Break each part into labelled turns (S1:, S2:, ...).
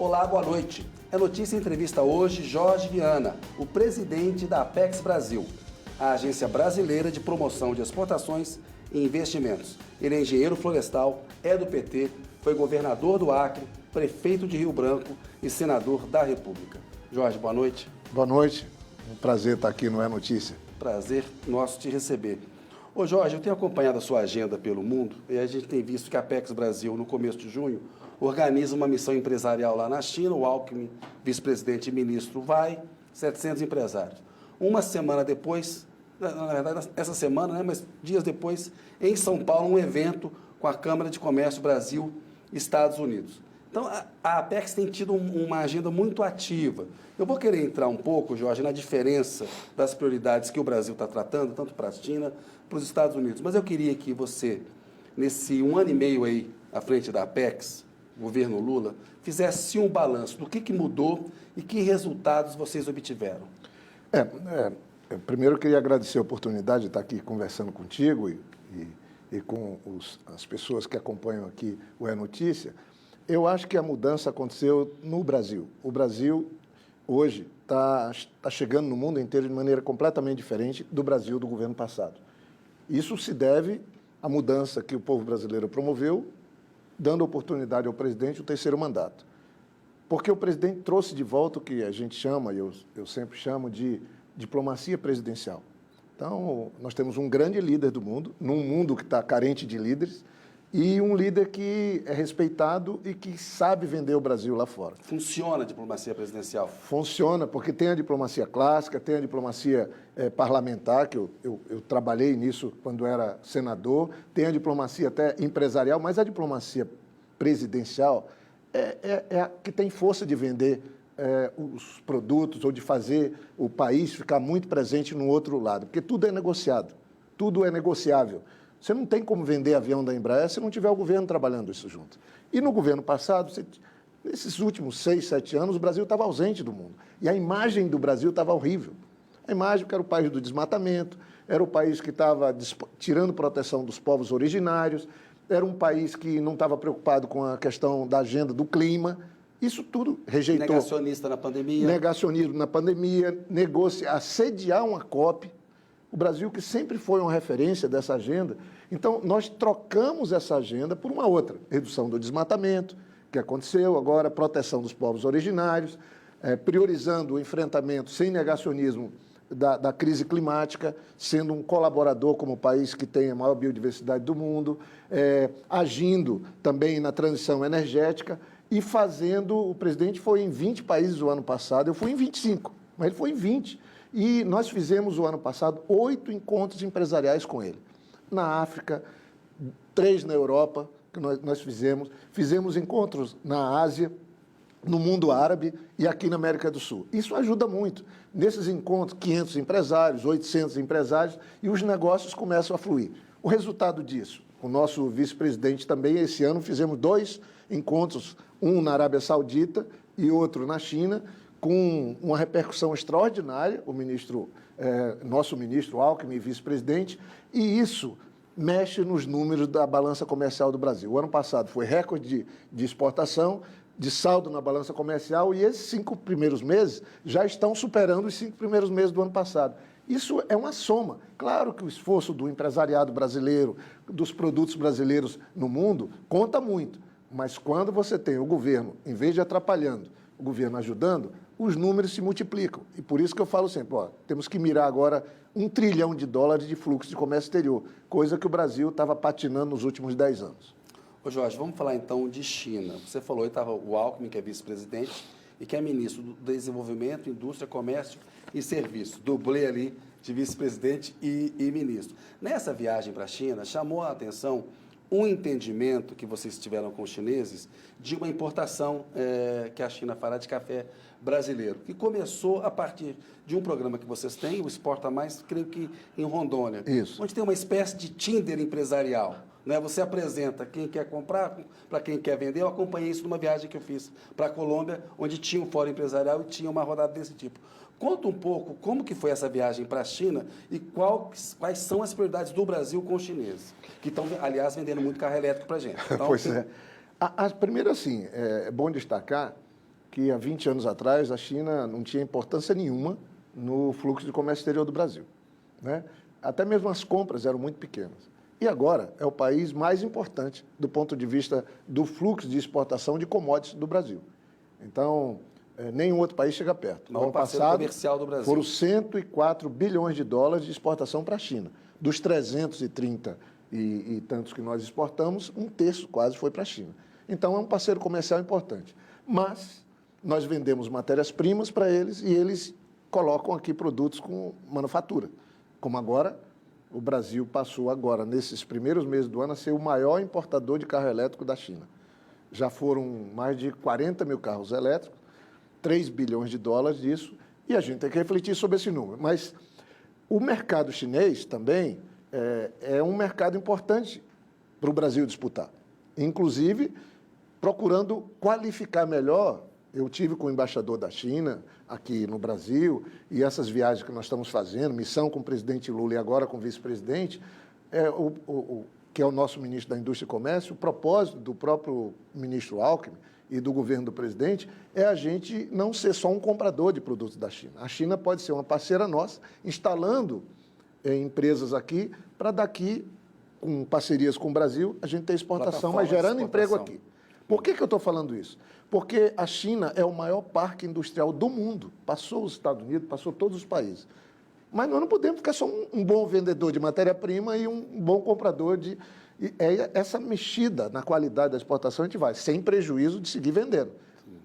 S1: Olá, boa noite. É notícia em entrevista hoje Jorge Viana, o presidente da Apex Brasil, a agência brasileira de promoção de exportações e investimentos. Ele é engenheiro florestal, é do PT, foi governador do Acre, prefeito de Rio Branco e senador da República. Jorge, boa noite.
S2: Boa noite. Um prazer estar aqui no É Notícia.
S1: Prazer nosso te receber. Ô Jorge, eu tenho acompanhado a sua agenda pelo mundo e a gente tem visto que a Apex Brasil, no começo de junho, organiza uma missão empresarial lá na China. O Alckmin, vice-presidente e ministro, vai, 700 empresários. Uma semana depois, na verdade, essa semana, mas dias depois, em São Paulo, um evento com a Câmara de Comércio Brasil-Estados Unidos. Então, a Apex tem tido uma agenda muito ativa. Eu vou querer entrar um pouco, Jorge, na diferença das prioridades que o Brasil está tratando, tanto para a China, para os Estados Unidos. Mas eu queria que você, nesse 1 ano e meio aí à frente da Apex, governo Lula, fizesse um balanço do que mudou e que resultados vocês obtiveram.
S2: Primeiro eu queria agradecer a oportunidade de estar aqui conversando contigo e com as pessoas que acompanham aqui o É Notícia. Eu acho que a mudança aconteceu no Brasil. O Brasil, hoje, está chegando no mundo inteiro de maneira completamente diferente do Brasil do governo passado. Isso se deve à mudança que o povo brasileiro promoveu, dando oportunidade ao presidente o terceiro mandato. Porque o presidente trouxe de volta o que a gente chama, e eu sempre chamo de diplomacia presidencial. Então, nós temos um grande líder do mundo, num mundo que está carente de líderes, e um líder que é respeitado e que sabe vender o Brasil lá fora.
S1: Funciona a diplomacia presidencial?
S2: Funciona, porque tem a diplomacia clássica, tem a diplomacia parlamentar, que eu trabalhei nisso quando era senador, tem a diplomacia até empresarial, mas a diplomacia presidencial é a que tem força de vender os produtos ou de fazer o país ficar muito presente no outro lado, porque tudo é negociado, tudo é negociável. Você não tem como vender avião da Embraer se não tiver o governo trabalhando isso junto. E no governo passado, nesses últimos 6, 7 anos, o Brasil estava ausente do mundo. E a imagem do Brasil estava horrível. A imagem que era o país do desmatamento, era o país que estava tirando proteção dos povos originários, era um país que não estava preocupado com a questão da agenda do clima. Isso tudo rejeitou.
S1: Negacionista na pandemia.
S2: Negacionismo na pandemia, assediar uma COP. O Brasil, que sempre foi uma referência dessa agenda. Então, nós trocamos essa agenda por uma outra. Redução do desmatamento, que aconteceu, agora proteção dos povos originários, priorizando o enfrentamento sem negacionismo da crise climática, sendo um colaborador como o país que tem a maior biodiversidade do mundo, agindo também na transição energética e fazendo... O presidente foi em 20 países o ano passado, eu fui em 25, mas ele foi em 20. E nós fizemos, o ano passado, 8 encontros empresariais com ele. Na África, 3 na Europa, que nós fizemos encontros na Ásia, no mundo árabe e aqui na América do Sul. Isso ajuda muito. Nesses encontros, 500 empresários, 800 empresários, e os negócios começam a fluir. O resultado disso, o nosso vice-presidente também, esse ano, fizemos 2 encontros, um na Arábia Saudita e outro na China, com uma repercussão extraordinária, nosso ministro Alckmin, vice-presidente, e isso mexe nos números da balança comercial do Brasil. O ano passado foi recorde de exportação, de saldo na balança comercial, e esses 5 primeiros meses já estão superando os 5 primeiros meses do ano passado. Isso é uma soma. Claro que o esforço do empresariado brasileiro, dos produtos brasileiros no mundo, conta muito, mas quando você tem o governo, em vez de atrapalhando, o governo ajudando, os números se multiplicam. E por isso que eu falo sempre, temos que mirar agora $1 trilhão de fluxo de comércio exterior, coisa que o Brasil estava patinando nos últimos 10 anos.
S1: Ô Jorge, vamos falar então de China. Você falou, estava o Alckmin, que é vice-presidente, e que é ministro do Desenvolvimento, Indústria, Comércio e Serviços. Dublê ali de vice-presidente e ministro. Nessa viagem para a China, chamou a atenção um entendimento que vocês tiveram com os chineses de uma importação que a China fará de café brasileiro, que começou a partir de um programa que vocês têm, o Exporta Mais, creio que em Rondônia.
S2: Isso.
S1: Onde tem uma espécie de Tinder empresarial. Né? Você apresenta quem quer comprar para quem quer vender. Eu acompanhei isso numa viagem que eu fiz para a Colômbia, onde tinha um fórum empresarial e tinha uma rodada desse tipo. Conta um pouco como que foi essa viagem para a China e quais são as prioridades do Brasil com os chineses, que estão, aliás, vendendo muito carro elétrico para a gente. Então,
S2: pois é. Primeiro, assim, é bom destacar que há 20 anos atrás a China não tinha importância nenhuma no fluxo de comércio exterior do Brasil, né? Até mesmo as compras eram muito pequenas. E agora é o país mais importante do ponto de vista do fluxo de exportação de commodities do Brasil. Então, nenhum outro país chega perto.
S1: No ano passado, comercial do Brasil.
S2: Foram 104 bilhões de dólares de exportação para a China. Dos 330 e tantos que nós exportamos, um terço quase foi para a China. Então, é um parceiro comercial importante. Mas nós vendemos matérias-primas para eles e eles colocam aqui produtos com manufatura. Como agora, o Brasil passou agora, nesses primeiros meses do ano, a ser o maior importador de carro elétrico da China. Já foram mais de 40 mil carros elétricos, 3 bilhões de dólares disso, e a gente tem que refletir sobre esse número. Mas o mercado chinês também é um mercado importante para o Brasil disputar. Inclusive, procurando qualificar melhor. Eu tive com o embaixador da China aqui no Brasil, e essas viagens que nós estamos fazendo, missão com o presidente Lula e agora com o vice-presidente, que é o nosso ministro da Indústria e Comércio, o propósito do próprio ministro Alckmin e do governo do presidente é a gente não ser só um comprador de produtos da China. A China pode ser uma parceira nossa, instalando empresas aqui, para daqui, com parcerias com o Brasil, a gente ter exportação, mas gerando emprego aqui. Por que eu estou falando isso? Porque a China é o maior parque industrial do mundo. Passou os Estados Unidos, passou todos os países. Mas nós não podemos ficar só um bom vendedor de matéria-prima e um bom comprador de... essa mexida na qualidade da exportação a gente vai, sem prejuízo de seguir vendendo,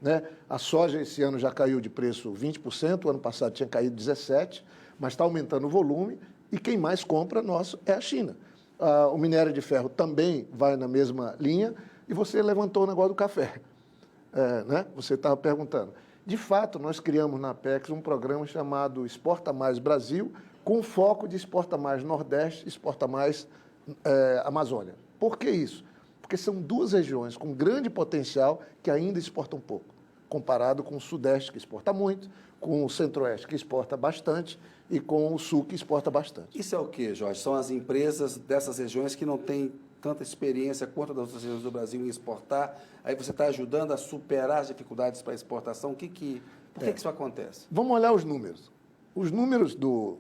S2: né? A soja esse ano já caiu de preço 20%, o ano passado tinha caído 17%, mas está aumentando o volume e quem mais compra nosso é a China. O minério de ferro também vai na mesma linha e você levantou o negócio do café. Né? Você estava perguntando. De fato, nós criamos na Apex um programa chamado Exporta Mais Brasil, com foco de Exporta Mais Nordeste, Exporta Mais Amazônia. Por que isso? Porque são duas regiões com grande potencial que ainda exportam pouco, comparado com o Sudeste, que exporta muito, com o Centro-Oeste, que exporta bastante, e com o Sul, que exporta bastante.
S1: Isso é o quê, Jorge? São as empresas dessas regiões que não têm tanta experiência quanto das outras regiões do Brasil em exportar, aí você está ajudando a superar as dificuldades para a exportação. Por que isso acontece?
S2: Vamos olhar os números. Os números do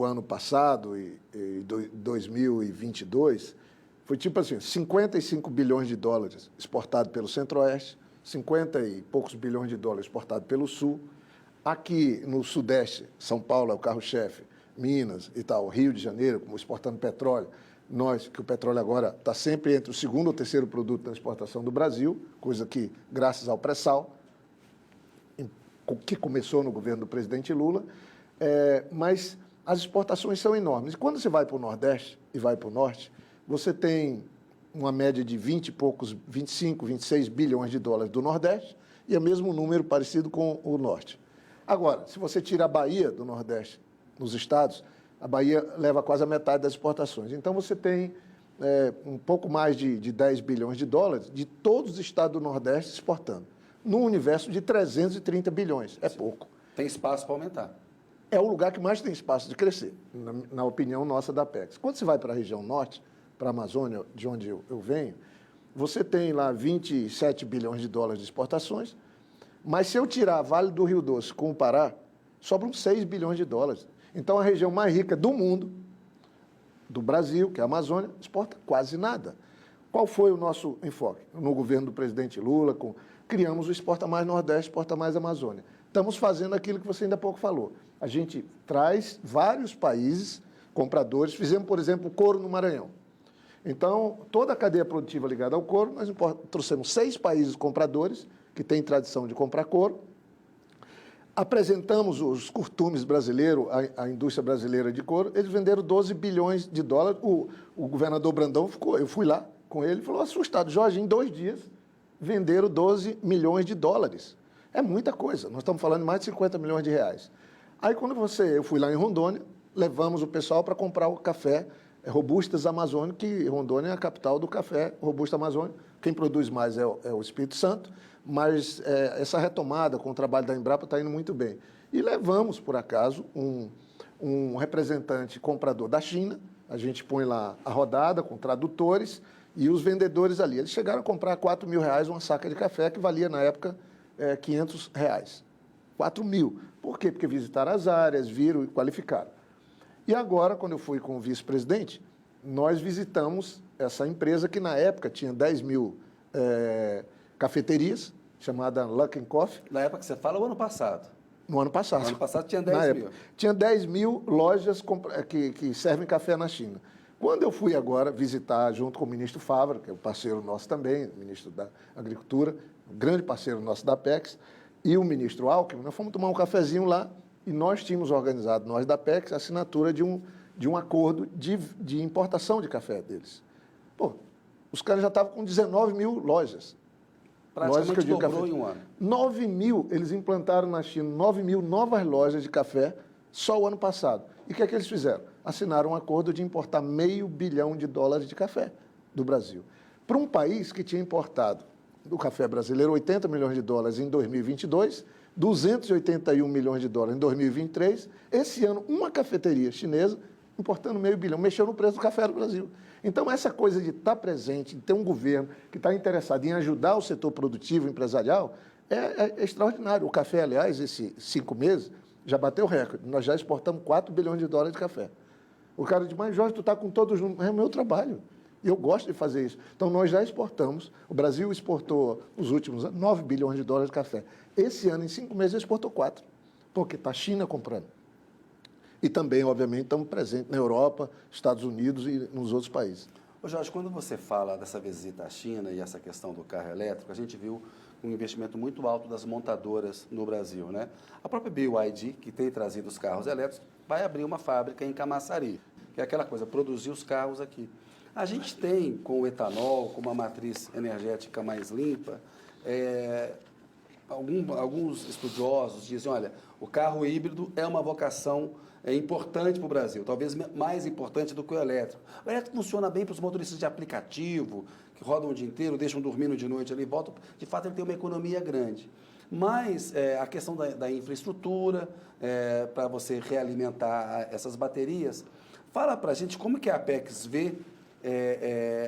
S2: ano passado e 2022 foi tipo assim, 55 bilhões de dólares exportados pelo Centro-Oeste, 50 e poucos bilhões de dólares exportados pelo Sul. Aqui no Sudeste, São Paulo é o carro-chefe, Minas e tal, Rio de Janeiro, como exportando petróleo. Nós, que o petróleo agora está sempre entre o segundo ou terceiro produto da exportação do Brasil, coisa que, graças ao pré-sal, que começou no governo do presidente Lula, mas as exportações são enormes. E quando você vai para o Nordeste e vai para o Norte, você tem uma média de 20 e poucos, 25, 26 bilhões de dólares do Nordeste e é mesmo um número parecido com o Norte. Agora, se você tira a Bahia do Nordeste, nos estados, a Bahia leva quase a metade das exportações. Então, você tem um pouco mais de 10 bilhões de dólares de todos os estados do Nordeste exportando, num universo de 330 bilhões. É pouco.
S1: Tem espaço para aumentar.
S2: É o lugar que mais tem espaço de crescer, na opinião nossa da Apex. Quando você vai para a região norte, para a Amazônia, de onde eu venho, você tem lá 27 bilhões de dólares de exportações, mas se eu tirar Vale do Rio Doce com o Pará, sobram 6 bilhões de dólares. Então, a região mais rica do mundo, do Brasil, que é a Amazônia, exporta quase nada. Qual foi o nosso enfoque? No governo do presidente Lula, criamos o Exporta Mais Nordeste, Exporta Mais Amazônia. Estamos fazendo aquilo que você ainda há pouco falou. A gente traz vários países compradores. Fizemos, por exemplo, o couro no Maranhão. Então, toda a cadeia produtiva ligada ao couro, nós trouxemos 6 países compradores que têm tradição de comprar couro. Apresentamos os curtumes brasileiros, a indústria brasileira de couro, eles venderam 12 bilhões de dólares. O governador Brandão ficou, eu fui lá com ele, falou assustado, Jorge, em 2 dias venderam 12 milhões de dólares. É muita coisa, nós estamos falando de mais de 50 milhões de reais. Aí quando eu fui lá em Rondônia, levamos o pessoal para comprar o café Robustas Amazônico, que Rondônia é a capital do café Robusta Amazônico. Quem produz mais é o Espírito Santo, mas essa retomada com o trabalho da Embrapa está indo muito bem. E levamos, por acaso, um representante comprador da China, a gente põe lá a rodada com tradutores e os vendedores ali. Eles chegaram a comprar R$ 4.000 uma saca de café, que valia, na época, R$ 500. 4 mil. Por quê? Porque visitaram as áreas, viram e qualificaram. E agora, quando eu fui com o vice-presidente, nós visitamos essa empresa que, na época, tinha 10 mil cafeterias, chamada Luckin Coffee.
S1: Na época que você fala, o ano passado.
S2: No ano passado.
S1: No ano passado tinha
S2: Na
S1: 10
S2: época,
S1: mil.
S2: tinha 10 mil lojas que servem café na China. Quando eu fui agora visitar, junto com o ministro Fávaro, que é um parceiro nosso também, ministro da Agricultura, um grande parceiro nosso da Apex, e o ministro Alckmin, nós fomos tomar um cafezinho lá e nós tínhamos organizado, nós da Apex, a assinatura de um acordo de importação de café deles. Pô, os caras já estavam com 19 mil lojas.
S1: Praticamente dobrou em um ano.
S2: 9 mil, eles implantaram na China 9 mil novas lojas de café só o ano passado. E o que é que eles fizeram? Assinaram um acordo de importar $500 bilhão de café do Brasil. Para um país que tinha importado do café brasileiro $80 milhões em 2022, $281 milhões em 2023, esse ano uma cafeteria chinesa importando $500 bilhão, mexeu no preço do café do Brasil. Então, essa coisa de estar presente, de ter um governo que está interessado em ajudar o setor produtivo, empresarial, é extraordinário. O café, aliás, esses 5 meses, já bateu recorde. Nós já exportamos $4 bilhões de café. O cara diz, mas Jorge, tu está com todos os números. É o meu trabalho. E eu gosto de fazer isso. Então, nós já exportamos. O Brasil exportou, nos últimos anos, $9 bilhões de café. Esse ano, em 5 meses, exportou 4. Porque está a China comprando. E também, obviamente, estamos presentes na Europa, Estados Unidos e nos outros países.
S1: Ô Jorge, quando você fala dessa visita à China e essa questão do carro elétrico, a gente viu um investimento muito alto das montadoras no Brasil, né? A própria BYD, que tem trazido os carros elétricos, vai abrir uma fábrica em Camaçari, que é aquela coisa, produzir os carros aqui. A gente tem, com o etanol, com uma matriz energética mais limpa, alguns estudiosos dizem, olha, o carro híbrido é uma vocação importante para o Brasil, talvez mais importante do que o elétrico. O elétrico funciona bem para os motoristas de aplicativo, que rodam o dia inteiro, deixam dormindo de noite ali, voltam. De fato, ele tem uma economia grande. Mas a questão da infraestrutura, para você realimentar essas baterias, fala para a gente como que a Apex vê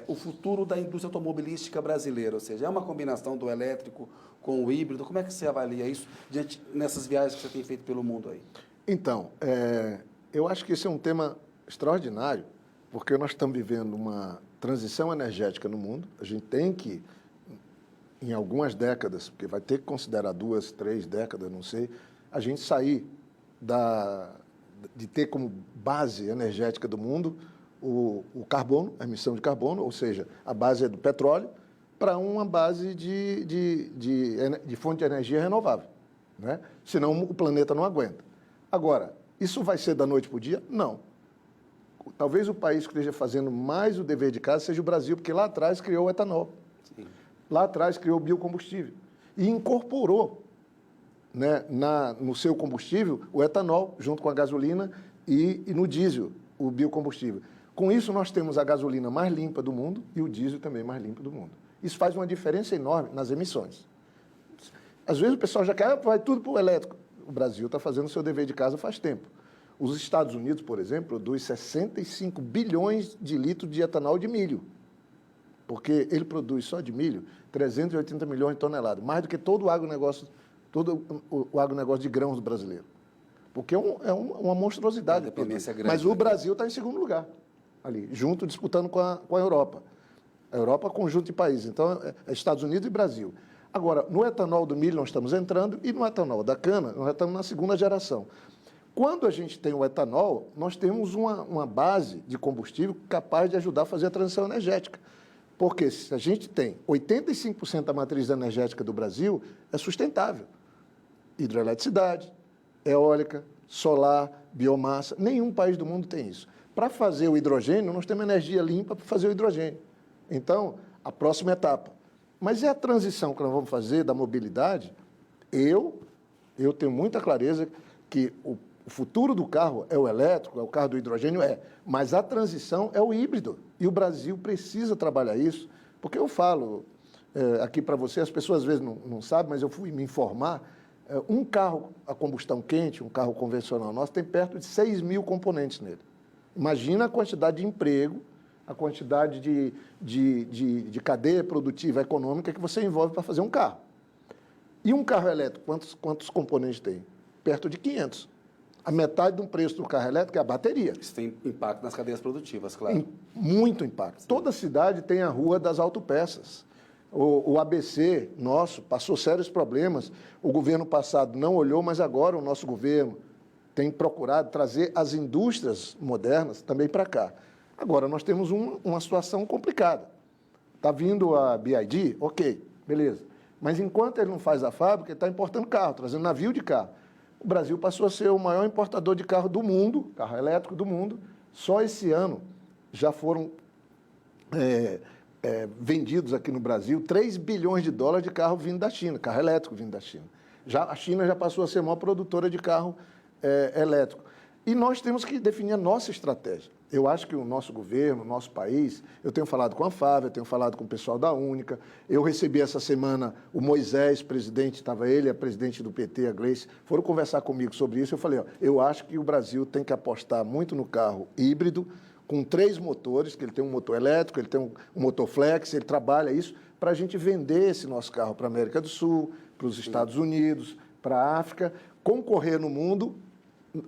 S1: o futuro da indústria automobilística brasileira, ou seja, é uma combinação do elétrico com o híbrido. Como é que você avalia isso nessas viagens que você tem feito pelo mundo aí?
S2: Então, eu acho que esse é um tema extraordinário, porque nós estamos vivendo uma transição energética no mundo. A gente tem que, em algumas décadas, porque vai ter que considerar 2, 3 décadas, não sei, a gente sair de ter como base energética do mundo o carbono, a emissão de carbono, ou seja, a base é do petróleo, para uma base de fonte de energia renovável, né? Senão o planeta não aguenta. Agora, isso vai ser da noite para o dia? Não. Talvez o país que esteja fazendo mais o dever de casa seja o Brasil, porque lá atrás criou o etanol. Sim. Lá atrás criou o biocombustível. E incorporou, né, no seu combustível o etanol, junto com a gasolina, e no diesel, o biocombustível. Com isso, nós temos a gasolina mais limpa do mundo e o diesel também mais limpo do mundo. Isso faz uma diferença enorme nas emissões. Às vezes o pessoal já quer, vai tudo para o elétrico. O Brasil está fazendo o seu dever de casa faz tempo. Os Estados Unidos, por exemplo, produz 65 bilhões de litros de etanol de milho. Porque ele produz só de milho 380 milhões de toneladas, mais do que todo o agronegócio de grãos brasileiro. Porque é uma monstruosidade.
S1: A dependência é grande.
S2: Mas o Brasil está em segundo lugar, ali, junto, disputando com a Europa. A Europa é um conjunto de países. Então, é Estados Unidos e Brasil. Agora, no etanol do milho nós estamos entrando e no etanol da cana nós estamos na segunda geração. Quando a gente tem o etanol, nós temos uma base de combustível capaz de ajudar a fazer a transição energética. Porque se a gente tem 85% da matriz energética do Brasil, é sustentável. Hidroeletricidade, eólica, solar, biomassa, nenhum país do mundo tem isso. Para fazer o hidrogênio, nós temos energia limpa para fazer o hidrogênio. Então, a próxima etapa. Mas é a transição que nós vamos fazer da mobilidade. Eu tenho muita clareza que o futuro do carro é o elétrico, é o carro do hidrogênio, mas a transição é o híbrido. E o Brasil precisa trabalhar isso, porque eu falo aqui para você, as pessoas às vezes não sabem, mas eu fui me informar, um carro a combustão quente, um carro convencional nosso, tem perto de 6 mil componentes nele. Imagina a quantidade de emprego, a quantidade de cadeia produtiva econômica que você envolve para fazer um carro. E um carro elétrico, quantos componentes tem? Perto de 500. A metade do preço do carro elétrico é a bateria.
S1: Isso tem impacto nas cadeias produtivas, claro.
S2: Muito impacto. Sim. Toda cidade tem a rua das autopeças. O ABC nosso passou sérios problemas. O governo passado não olhou, mas agora o nosso governo tem procurado trazer as indústrias modernas também para cá. Agora, nós temos uma situação complicada. Está vindo a BYD? Ok, beleza. Mas enquanto ele não faz a fábrica, ele está importando carro, trazendo navio de carro. O Brasil passou a ser o maior importador de carro do mundo, carro elétrico do mundo. Só esse ano já foram vendidos aqui no Brasil 3 bilhões de dólares de carro vindo da China, carro elétrico vindo da China. A China já passou a ser a maior produtora de carro elétrico. E nós temos que definir a nossa estratégia. Eu acho que o nosso governo, o nosso país, eu tenho falado com a FAV, eu tenho falado com o pessoal da Única, eu recebi essa semana o Moisés, presidente, estava ele, a presidente do PT, a Gleice, foram conversar comigo sobre isso. Eu falei, eu acho que o Brasil tem que apostar muito no carro híbrido, com 3 motores, que ele tem um motor elétrico, ele tem um motor flex, ele trabalha isso, para a gente vender esse nosso carro para a América do Sul, para os Estados Unidos, para a África, concorrer no mundo,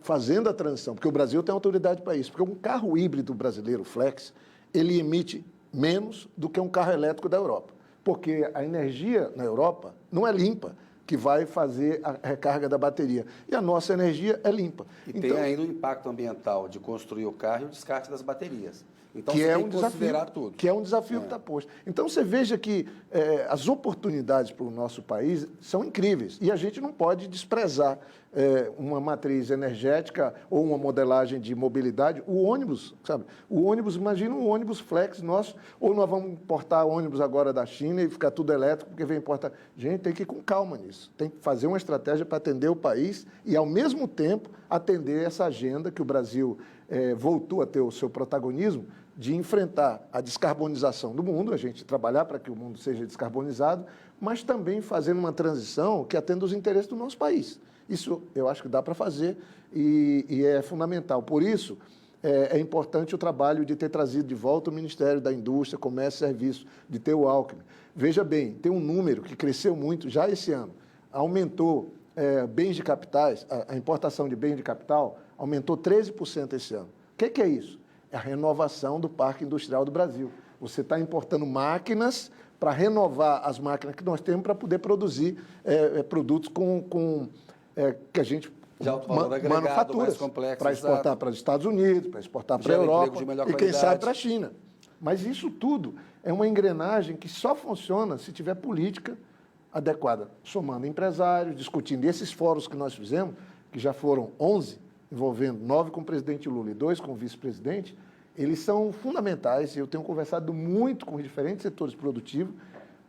S2: fazendo a transição, porque o Brasil tem autoridade para isso, porque um carro híbrido brasileiro flex, ele emite menos do que um carro elétrico da Europa, porque a energia na Europa não é limpa, que vai fazer a recarga da bateria. E a nossa energia é limpa.
S1: E tem ainda o impacto ambiental de construir o carro e o descarte das baterias. Então,
S2: que
S1: você
S2: é
S1: tem
S2: um
S1: que considerar tudo.
S2: Que é um desafio que está posto. Então, você veja que as oportunidades para o nosso país são incríveis. E a gente não pode desprezar uma matriz energética ou uma modelagem de mobilidade. O ônibus, sabe? O ônibus, imagina um ônibus flex nosso, ou nós vamos importar ônibus agora da China e ficar tudo elétrico, porque vem importar. Gente, tem que ir com calma nisso. Tem que fazer uma estratégia para atender o país e, ao mesmo tempo, atender essa agenda que o Brasil voltou a ter o seu protagonismo, de enfrentar a descarbonização do mundo, a gente trabalhar para que o mundo seja descarbonizado, mas também fazendo uma transição que atenda os interesses do nosso país. Isso eu acho que dá para fazer e é fundamental. Por isso, é importante o trabalho de ter trazido de volta o Ministério da Indústria, Comércio e Serviços, de ter o Alckmin. Veja bem, tem um número que cresceu muito já esse ano. Aumentou bens de capitais, a importação de bens de capital aumentou 13% esse ano. O que é isso? É a renovação do parque industrial do Brasil. Você está importando máquinas para renovar as máquinas que nós temos para poder produzir produtos que a gente
S1: de alto valor agregado,
S2: manufaturas, para exportar para os Estados Unidos, para exportar para a Europa e, quem sabe, para a China. Mas isso tudo é uma engrenagem que só funciona se tiver política adequada, somando empresários, discutindo. E esses fóruns que nós fizemos, que já foram 11, envolvendo 9 com o presidente Lula e 2 com o vice-presidente, eles são fundamentais. Eu tenho conversado muito com os diferentes setores produtivos,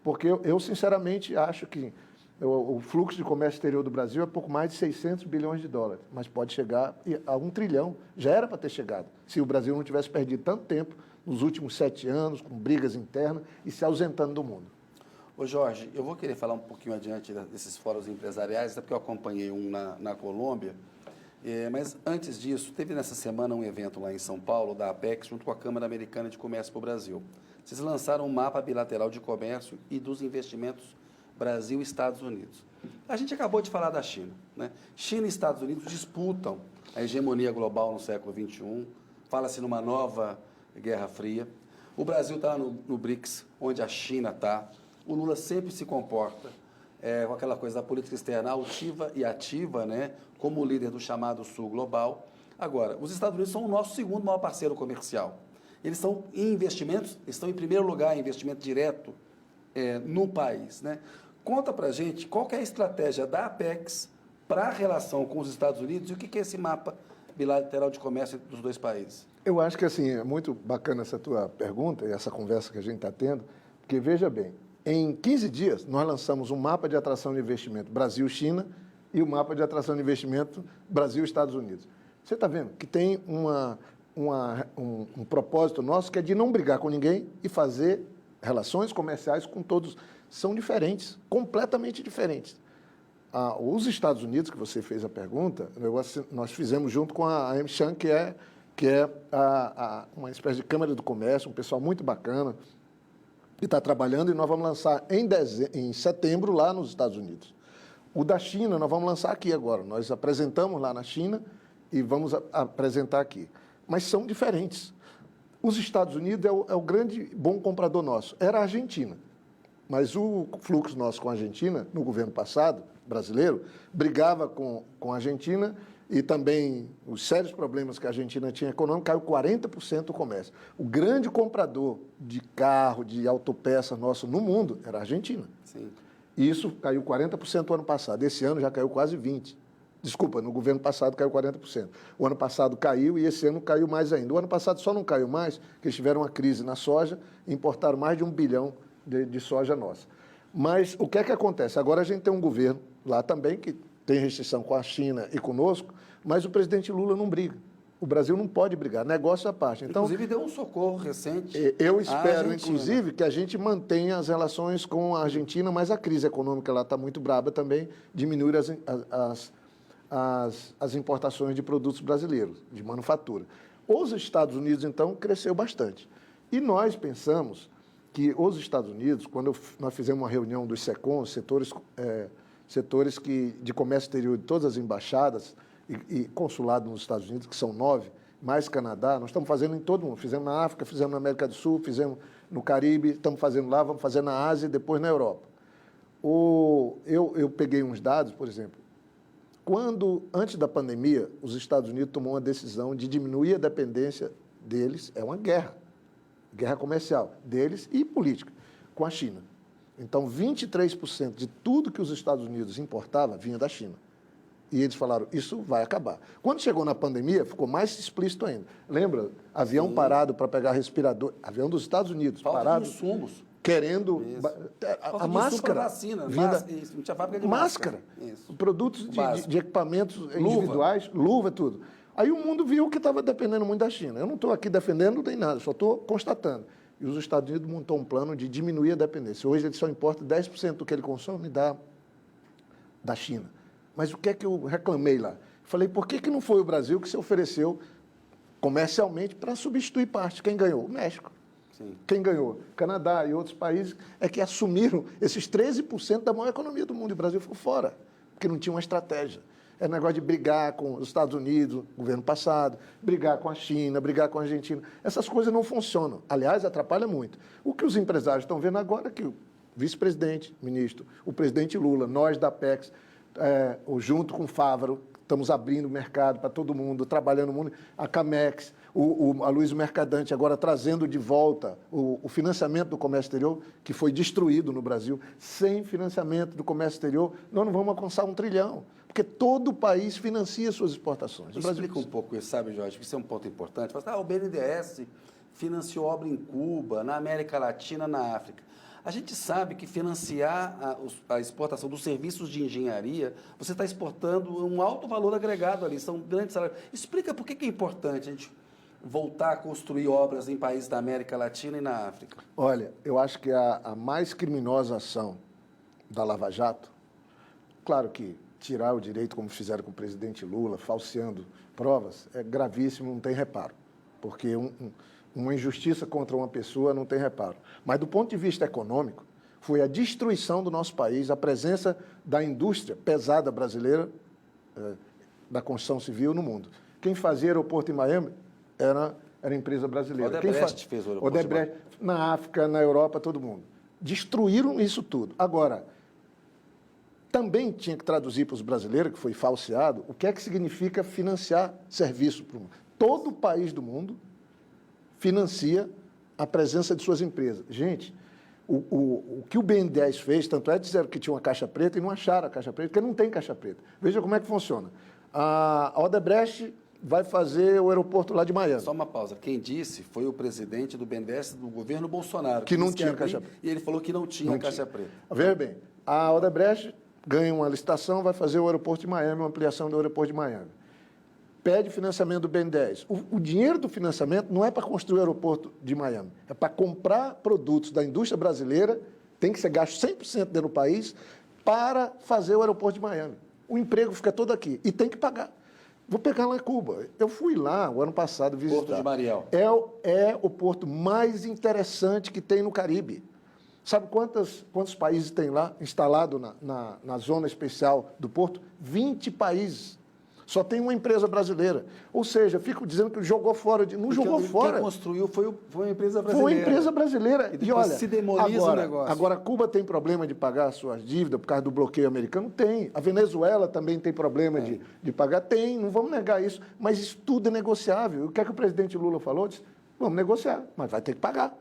S2: porque eu sinceramente, acho que o fluxo de comércio exterior do Brasil é pouco mais de 600 bilhões de dólares, mas pode chegar a 1 trilhão. Já era para ter chegado, se o Brasil não tivesse perdido tanto tempo nos últimos 7 anos, com brigas internas e se ausentando do mundo.
S1: Ô Jorge, eu vou querer falar um pouquinho adiante desses fóruns empresariais, até porque eu acompanhei um na Colômbia. Mas antes disso, teve nessa semana um evento lá em São Paulo, da Apex, junto com a Câmara Americana de Comércio para o Brasil. Vocês lançaram um mapa bilateral de comércio e dos investimentos Brasil e Estados Unidos. A gente acabou de falar da China, né? China e Estados Unidos disputam a hegemonia global no século XXI, fala-se numa nova Guerra Fria. O Brasil está no BRICS, onde a China está. O Lula sempre se comporta com aquela coisa da política externa altiva e ativa, né, como líder do chamado Sul Global. Agora, os Estados Unidos são o nosso segundo maior parceiro comercial. Eles estão em investimentos, estão em primeiro lugar em investimento direto no país, né? Conta pra gente qual que é a estratégia da Apex para a relação com os Estados Unidos e o que é esse mapa bilateral de comércio entre os dois países.
S2: Eu acho que assim, é muito bacana essa tua pergunta e essa conversa que a gente está tendo, porque veja bem, em 15 dias, nós lançamos um mapa de atração de investimento Brasil-China e o mapa de atração de investimento Brasil-Estados Unidos. Você está vendo que tem um propósito nosso que é de não brigar com ninguém e fazer relações comerciais com todos. São diferentes, completamente diferentes. Os Estados Unidos, que você fez a pergunta, nós fizemos junto com a AmCham, que é uma espécie de Câmara do Comércio, um pessoal muito bacana, que está trabalhando, e nós vamos lançar em setembro lá nos Estados Unidos. O da China nós vamos lançar aqui agora. Nós apresentamos lá na China e vamos apresentar aqui. Mas são diferentes. Os Estados Unidos é o grande bom comprador nosso. Era a Argentina. Mas o fluxo nosso com a Argentina, no governo passado, brasileiro, brigava com a Argentina e também os sérios problemas que a Argentina tinha econômico, caiu 40% o comércio. O grande comprador de carro, de autopeças nosso no mundo era a Argentina.
S1: Sim.
S2: E isso caiu 40% o ano passado. Esse ano já caiu quase 20%. Desculpa, no governo passado caiu 40%. O ano passado caiu e esse ano caiu mais ainda. O ano passado só não caiu mais porque eles tiveram uma crise na soja e importaram mais de 1 bilhão de soja nossa. Mas o que é que acontece? Agora a gente tem um governo lá também que tem restrição com a China e conosco, mas o presidente Lula não briga. O Brasil não pode brigar, negócio à parte. Então,
S1: inclusive, deu um socorro recente.
S2: Eu espero, inclusive, que a gente mantenha as relações com a Argentina, mas a crise econômica lá está muito braba também, diminuir as importações de produtos brasileiros, de manufatura. Os Estados Unidos, então, cresceu bastante. E nós pensamos que os Estados Unidos, quando nós fizemos uma reunião dos SECOM, setores de comércio exterior de todas as embaixadas e consulado nos Estados Unidos, que são 9, mais Canadá, nós estamos fazendo em todo mundo. Fizemos na África, fizemos na América do Sul, fizemos no Caribe, estamos fazendo lá, vamos fazer na Ásia e depois na Europa. Eu peguei uns dados, por exemplo, antes da pandemia, os Estados Unidos tomou uma decisão de diminuir a dependência deles, é uma guerra comercial deles e política, com a China. Então, 23% de tudo que os Estados Unidos importavam vinha da China. E eles falaram, isso vai acabar. Quando chegou na pandemia, ficou mais explícito ainda. Lembra? Avião parado para pegar respirador, avião dos Estados Unidos parado.
S1: De insumos.
S2: Querendo a máscara.
S1: Vacina, não tinha fábrica de
S2: máscara. Produtos de equipamentos individuais, luva, tudo. Aí o mundo viu que estava dependendo muito da China. Eu não estou aqui defendendo nem nada, só estou constatando. E os Estados Unidos montou um plano de diminuir a dependência. Hoje ele só importa 10% do que ele consome da China. Mas o que é que eu reclamei lá? Falei, por que não foi o Brasil que se ofereceu comercialmente para substituir parte? Quem ganhou? O México. Sim. Quem ganhou? Canadá e outros países é que assumiram esses 13% da maior economia do mundo. E o Brasil ficou fora, porque não tinha uma estratégia. É negócio de brigar com os Estados Unidos, governo passado, brigar com a China, brigar com a Argentina. Essas coisas não funcionam. Aliás, atrapalha muito. O que os empresários estão vendo agora é que o vice-presidente, ministro, o presidente Lula, nós da Apex, junto com o Fávaro, estamos abrindo o mercado para todo mundo, trabalhando no mundo, a Camex, a Luiz Mercadante agora trazendo de volta o financiamento do comércio exterior, que foi destruído no Brasil. Sem financiamento do comércio exterior, nós não vamos alcançar 1 trilhão, porque todo o país financia suas exportações.
S1: Explica um pouco isso, sabe, Jorge, porque isso é um ponto importante. O BNDES financiou obra em Cuba, na América Latina, na África. A gente sabe que financiar a exportação dos serviços de engenharia, você está exportando um alto valor agregado ali, são grandes salários. Explica por que é importante a gente voltar a construir obras em países da América Latina e na África.
S2: Olha, eu acho que a mais criminosa ação da Lava Jato, claro que tirar o direito, como fizeram com o presidente Lula, falseando provas, é gravíssimo, não tem reparo, porque uma injustiça contra uma pessoa não tem reparo. Mas, do ponto de vista econômico, foi a destruição do nosso país, a presença da indústria pesada brasileira, da construção civil no mundo. Quem fazia aeroporto em Miami era a empresa brasileira.
S1: Odebrecht fez o aeroporto.
S2: Odebrecht, na África, na Europa, todo mundo. Destruíram isso tudo. Agora, também tinha que traduzir para os brasileiros, que foi falseado, o que é que significa financiar serviço para o mundo. Todo país do mundo financia a presença de suas empresas. Gente, o que o BNDES fez, tanto é que disseram que tinha uma caixa preta e não acharam a caixa preta, porque não tem caixa preta. Veja como é que funciona. A Odebrecht vai fazer o aeroporto lá de Miami.
S1: Só uma pausa. Quem disse foi o presidente do BNDES do governo Bolsonaro.
S2: Que não tinha caixa preta.
S1: E ele falou que não tinha caixa preta.
S2: Veja bem, a Odebrecht ganha uma licitação, vai fazer o aeroporto de Miami, uma ampliação do aeroporto de Miami. Pede financiamento do BNDES. O dinheiro do financiamento não é para construir o aeroporto de Miami, é para comprar produtos da indústria brasileira, tem que ser gasto 100% dentro do país, para fazer o aeroporto de Miami. O emprego fica todo aqui e tem que pagar. Vou pegar lá em Cuba. Eu fui lá o ano passado visitar.
S1: Porto de Mariel.
S2: É o porto mais interessante que tem no Caribe. Sabe quantos países tem lá instalado na zona especial do Porto? 20 países. Só tem uma empresa brasileira. Ou seja, fico dizendo que jogou fora. Não
S1: Porque
S2: jogou fora.
S1: Quem construiu foi uma empresa brasileira.
S2: Foi uma empresa brasileira.
S1: E depois
S2: olha,
S1: se demoliza o negócio.
S2: Agora, Cuba tem problema de pagar suas dívidas por causa do bloqueio americano? Tem. A Venezuela também tem problema de pagar? Tem. Não vamos negar isso. Mas isso tudo é negociável. O que é que o presidente Lula falou? Disse, vamos negociar, mas vai ter que pagar.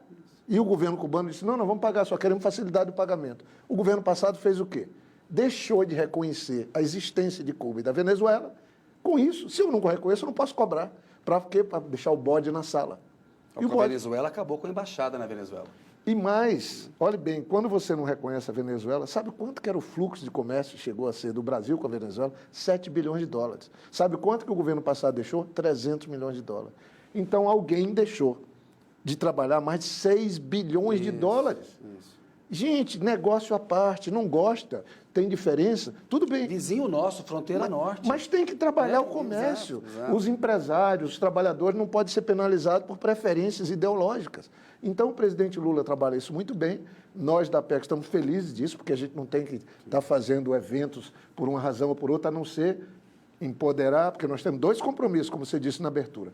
S2: E o governo cubano disse, não vamos pagar, só queremos facilidade do pagamento. O governo passado fez o quê? Deixou de reconhecer a existência de Cuba e da Venezuela. Com isso, se eu não reconheço, eu não posso cobrar. Para quê? Para deixar o bode na sala.
S1: E a Venezuela acabou com a embaixada na Venezuela.
S2: E mais, olhe bem, quando você não reconhece a Venezuela, sabe quanto que era o fluxo de comércio que chegou a ser do Brasil com a Venezuela? 7 bilhões de dólares. Sabe quanto que o governo passado deixou? 300 milhões de dólares. Então, alguém deixou de trabalhar mais de 6 bilhões de dólares.
S1: Isso.
S2: Gente, negócio à parte, não gosta, tem diferença, tudo bem.
S1: Vizinho nosso, fronteira norte.
S2: Mas tem que trabalhar o comércio. Exato. Os empresários, os trabalhadores não podem ser penalizados por preferências ideológicas. Então, o presidente Lula trabalha isso muito bem. Nós da APEC estamos felizes disso, porque a gente não tem que estar fazendo eventos por uma razão ou por outra, a não ser empoderar, porque nós temos 2 compromissos, como você disse na abertura.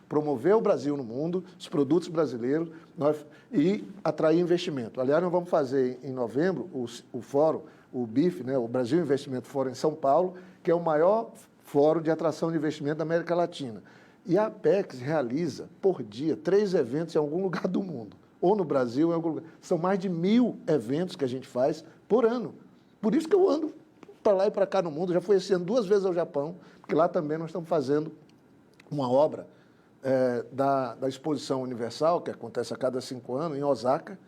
S2: Promover o Brasil no mundo, os produtos brasileiros, e atrair investimento. Aliás, nós vamos fazer em novembro o fórum, o BIF, né, o Brasil Investimento Fórum em São Paulo, que é o maior fórum de atração de investimento da América Latina. E a Apex realiza, por dia, 3 eventos em algum lugar do mundo, ou no Brasil, ou em algum lugar. São mais de 1.000 eventos que a gente faz por ano. Por isso que eu ando para lá e para cá no mundo. Já fui esse ano 2 vezes ao Japão, porque lá também nós estamos fazendo uma obra da Exposição Universal, que acontece a cada 5 anos, em Osaka.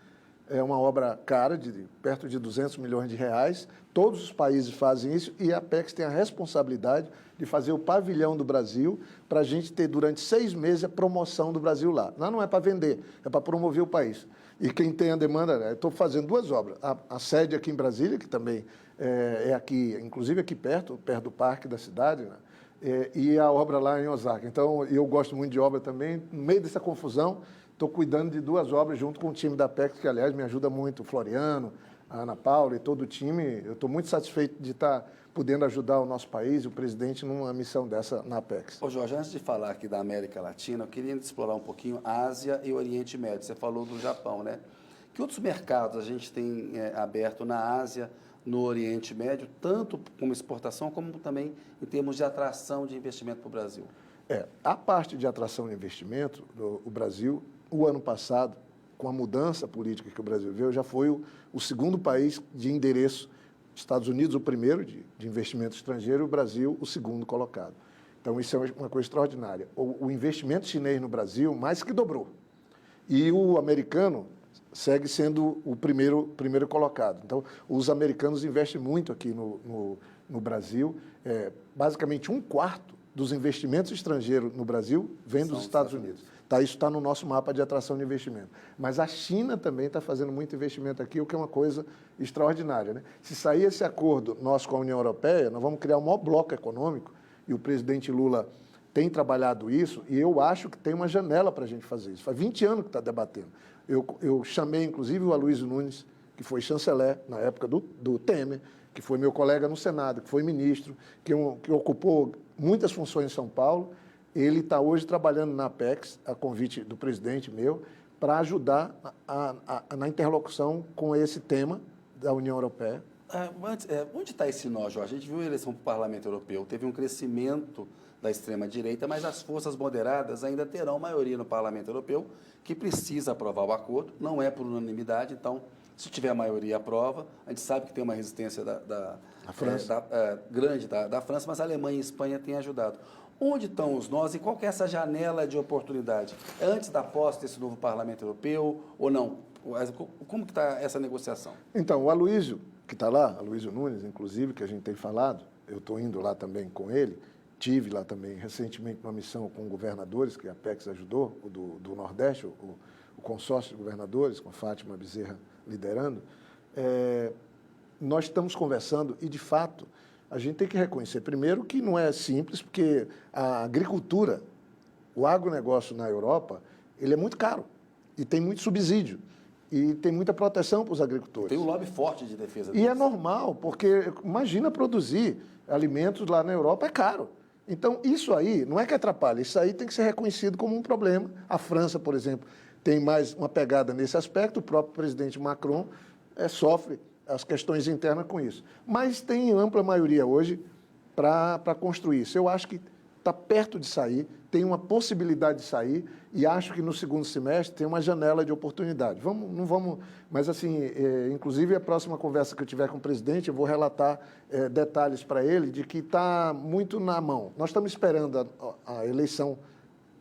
S2: É uma obra cara, de perto de 200 milhões de reais. Todos os países fazem isso e a Apex tem a responsabilidade de fazer o pavilhão do Brasil para a gente ter, durante 6 meses, a promoção do Brasil lá. Lá não é para vender, é para promover o país. E quem tem a demanda, estou fazendo 2 obras. A sede aqui em Brasília, que também é aqui, inclusive aqui perto do parque da cidade, né? E a obra lá em Osaka. Então, eu gosto muito de obra também. No meio dessa confusão, estou cuidando de 2 obras junto com o time da Apex, que, aliás, me ajuda muito, o Floriano, a Ana Paula e todo o time. Eu estou muito satisfeito de estar podendo ajudar o nosso país e o presidente numa missão dessa na Apex.
S1: Ô Jorge, antes de falar aqui da América Latina, eu queria explorar um pouquinho a Ásia e o Oriente Médio. Você falou do Japão, né? Que outros mercados a gente tem aberto na Ásia, no Oriente Médio, tanto como exportação, como também em termos de atração de investimento para o Brasil?
S2: A parte de atração de investimento, o Brasil, o ano passado, com a mudança política que o Brasil veio, já foi o 2º país de endereço. Estados Unidos, o primeiro de investimento estrangeiro, e o Brasil, o 2º colocado. Então, isso é uma coisa extraordinária. O investimento chinês no Brasil mais que dobrou. E o americano segue sendo o primeiro colocado. Então, os americanos investem muito aqui no Brasil. Basicamente, 1/4 dos investimentos estrangeiros no Brasil vem dos Estados Unidos. Isso está no nosso mapa de atração de investimento. Mas a China também está fazendo muito investimento aqui, o que é uma coisa extraordinária, né? Se sair esse acordo nosso com a União Europeia, nós vamos criar um maior bloco econômico, e o presidente Lula tem trabalhado isso, e eu acho que tem uma janela para a gente fazer isso. Faz 20 anos que está debatendo. Eu chamei, inclusive, o Aloysio Nunes, que foi chanceler na época do Temer, que foi meu colega no Senado, que foi ministro, que ocupou muitas funções em São Paulo. Ele está hoje trabalhando na Apex, a convite do presidente meu, para ajudar na interlocução com esse tema da União Europeia.
S1: Onde está esse nó, Jorge? A gente viu a eleição para o Parlamento Europeu, teve um crescimento da extrema-direita, mas as forças moderadas ainda terão maioria no Parlamento Europeu, que precisa aprovar o acordo, não é por unanimidade, então, se tiver maioria, aprova. A gente sabe que tem uma resistência grande da França, mas a Alemanha e a Espanha têm ajudado. Onde estão os nós e qual que é essa janela de oportunidade? É antes da posse desse novo Parlamento Europeu ou não? Como que está essa negociação?
S2: Então, o Aloysio, que está lá, Aloysio Nunes, inclusive, que a gente tem falado, eu estou indo lá também com ele, tive lá também recentemente uma missão com governadores, que a Apex ajudou, o do Nordeste, o consórcio de governadores, com a Fátima Bezerra liderando. Nós estamos conversando e, de fato, a gente tem que reconhecer, primeiro, que não é simples, porque a agricultura, o agronegócio na Europa, ele é muito caro e tem muito subsídio. e tem muita proteção para os agricultores.
S1: Tem um lobby forte de defesa
S2: E é normal, porque imagina produzir alimentos lá na Europa, é caro. Então, isso aí não é que atrapalha, isso aí tem que ser reconhecido como um problema. A França, por exemplo, tem mais uma pegada nesse aspecto, o próprio presidente Macron sofre as questões internas com isso. Mas tem ampla maioria hoje para construir isso. Eu acho que está perto de sair, tem uma possibilidade de sair, e acho que no segundo semestre tem uma janela de oportunidade. Não vamos, mas assim, inclusive a próxima conversa que eu tiver com o presidente, eu vou relatar detalhes para ele de que está muito na mão. Nós estamos esperando a eleição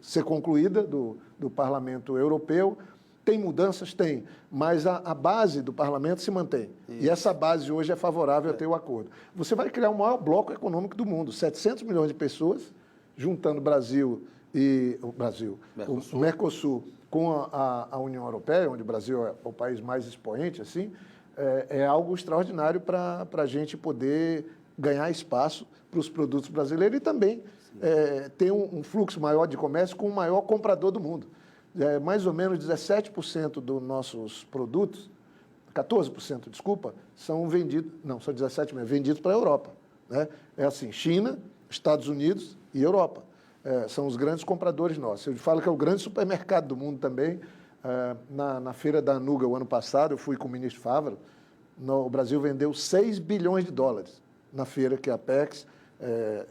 S2: ser concluída do Parlamento Europeu. Tem mudanças? Tem, mas a base do parlamento se mantém. Isso. E essa base hoje é favorável a ter o acordo. Você vai criar o maior bloco econômico do mundo, 700 milhões de pessoas, juntando o Mercosul com a União Europeia, onde o Brasil é o país mais expoente, assim, é algo extraordinário para a gente poder ganhar espaço para os produtos brasileiros e também ter um fluxo maior de comércio com o maior comprador do mundo. Mais ou menos 17% dos nossos produtos, 14%, desculpa, são vendidos, não, são 17 mesmo, vendidos para a Europa. Né? É assim, China, Estados Unidos e Europa. São os grandes compradores nossos. Eu falo que é o grande supermercado do mundo também. Na feira da Anuga, o ano passado, eu fui com o ministro Fávaro, o Brasil vendeu 6 bilhões de dólares na feira que a Apex,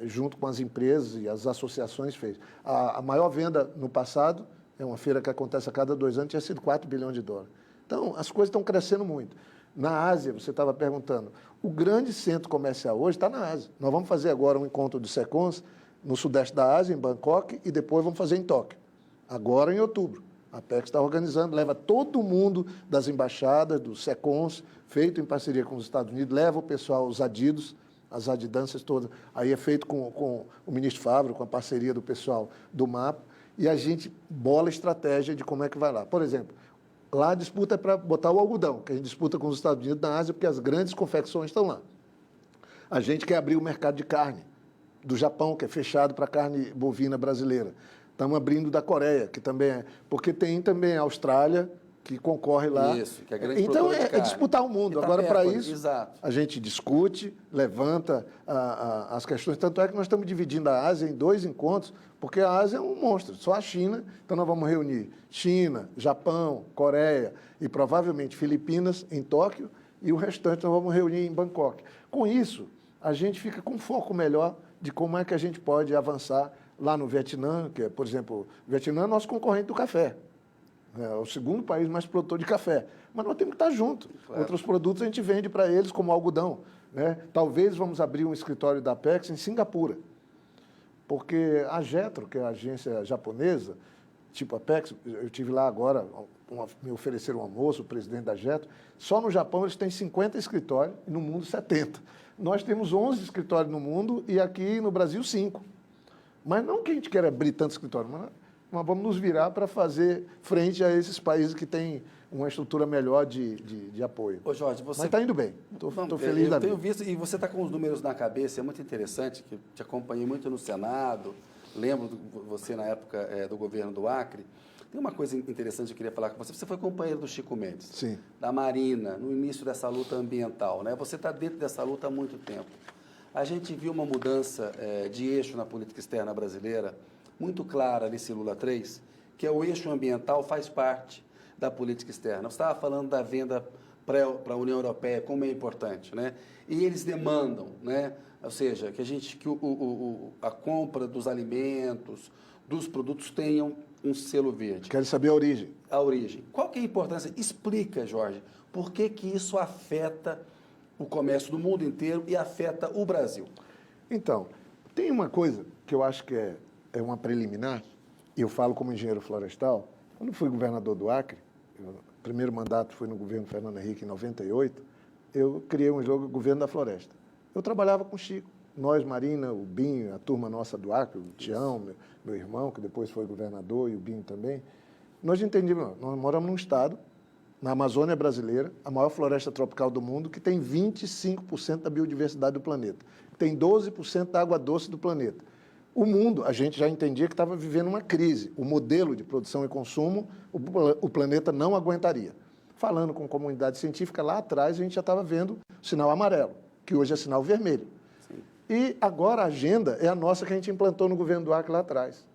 S2: junto com as empresas e as associações, fez. A maior venda no passado, é uma feira que acontece a cada 2 anos, tinha sido 4 bilhões de dólares. Então, as coisas estão crescendo muito. Na Ásia, você estava perguntando, o grande centro comercial hoje está na Ásia. Nós vamos fazer agora um encontro dos SECONS no sudeste da Ásia, em Bangkok, e depois vamos fazer em Tóquio, agora em outubro. A Apex está organizando, leva todo mundo das embaixadas, dos SECONS, feito em parceria com os Estados Unidos, leva o pessoal, os adidos, as adidâncias todas. Aí é feito com o ministro Fávaro, com a parceria do pessoal do MAP, e a gente bola a estratégia de como é que vai lá. Por exemplo, lá a disputa é para botar o algodão, que a gente disputa com os Estados Unidos na Ásia, porque as grandes confecções estão lá. A gente quer abrir o mercado de carne do Japão, que é fechado para a carne bovina brasileira. Estamos abrindo da Coreia, que também é... Porque tem também a Austrália, que concorre lá.
S1: Isso, que é grande
S2: então,
S1: de
S2: é disputar o mundo.
S1: Tá
S2: agora, para isso,
S1: exato.
S2: A gente discute, levanta as questões. Tanto é que nós estamos dividindo a Ásia em 2 encontros, porque a Ásia é um monstro, só a China. Então, nós vamos reunir China, Japão, Coreia e provavelmente Filipinas em Tóquio, e o restante nós vamos reunir em Bangkok. Com isso, a gente fica com um foco melhor de como é que a gente pode avançar lá no Vietnã, que é, por exemplo, o Vietnã é nosso concorrente do café. É o segundo país mais produtor de café. Mas nós temos que estar juntos. Claro. Outros produtos a gente vende para eles, como algodão. Né? Talvez vamos abrir um escritório da Apex em Singapura. Porque a Jetro, que é a agência japonesa, tipo Apex, eu estive lá agora, me ofereceram um almoço, o presidente da Jetro. Só no Japão eles têm 50 escritórios e no mundo 70. Nós temos 11 escritórios no mundo e aqui no Brasil 5. Mas não que a gente queira abrir tantos escritórios, mas vamos nos virar para fazer frente a esses países que têm uma estrutura melhor de apoio.
S1: Ô Jorge, você...
S2: Mas está indo bem, estou feliz da vida.
S1: Eu tenho visto, e você está com os números na cabeça, é muito interessante, que te acompanhei muito no Senado, lembro de você na época do governo do Acre. Tem uma coisa interessante que eu queria falar com você. Você foi companheiro do Chico Mendes,
S2: sim,
S1: da Marina, no início dessa luta ambiental, né? Você está dentro dessa luta há muito tempo. A gente viu uma mudança de eixo na política externa brasileira, muito clara nesse Lula 3, que é o eixo ambiental faz parte da política externa. Você estava falando da venda para a União Europeia, como é importante, né? E eles demandam, né? Ou seja, que a compra dos alimentos, dos produtos tenham um selo verde.
S2: Quero saber a origem.
S1: A origem. Qual que é a importância? Explica, Jorge, por que isso afeta o comércio do mundo inteiro e afeta o Brasil?
S2: Então, tem uma coisa que eu acho que é uma preliminar, e eu falo como engenheiro florestal. Quando fui governador do Acre, o primeiro mandato foi no governo Fernando Henrique, em 98, eu criei um jogo Governo da Floresta. Eu trabalhava com o Chico, nós, Marina, o Binho, a turma nossa do Acre, o Tião, meu irmão, que depois foi governador, e o Binho também. Nós entendíamos, nós moramos num estado, na Amazônia brasileira, a maior floresta tropical do mundo, que tem 25% da biodiversidade do planeta, tem 12% da água doce do planeta. O mundo, a gente já entendia que estava vivendo uma crise. O modelo de produção e consumo, o planeta não aguentaria. falando com a comunidade científica, lá atrás a gente já estava vendo o sinal amarelo, que hoje é sinal vermelho.
S1: Sim.
S2: E agora a agenda é a nossa que a gente implantou no governo do Acre lá atrás.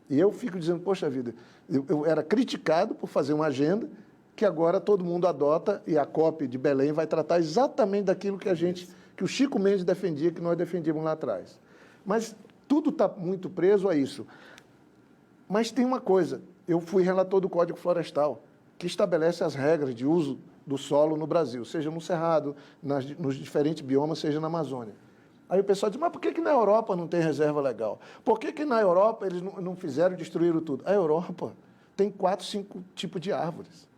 S2: E eu fico dizendo, poxa vida, eu era criticado por fazer uma agenda que agora todo mundo adota e a COP de Belém vai tratar exatamente daquilo que o Chico Mendes defendia, que nós defendíamos lá atrás. Mas tudo está muito preso a isso. Mas tem uma coisa, eu fui relator do Código Florestal, que estabelece as regras de uso do solo no Brasil, seja no Cerrado, nos diferentes biomas, seja na Amazônia. Aí o pessoal diz, mas por que na Europa não tem reserva legal? Por que na Europa eles não fizeram, destruíram tudo? A Europa tem 4, 5 tipos de árvores.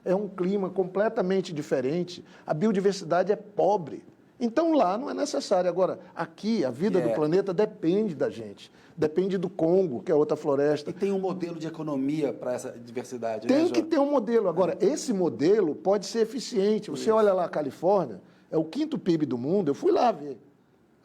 S2: É um clima completamente diferente, a biodiversidade é pobre. Então lá não é necessário. Agora, aqui a vida do planeta depende da gente. Depende do Congo, que é outra floresta.
S1: E tem um modelo de economia para essa diversidade,
S2: Tem
S1: né,
S2: que ter um modelo. Agora, esse modelo pode ser eficiente. Você olha lá a Califórnia, é o 5º PIB do mundo, eu fui lá ver,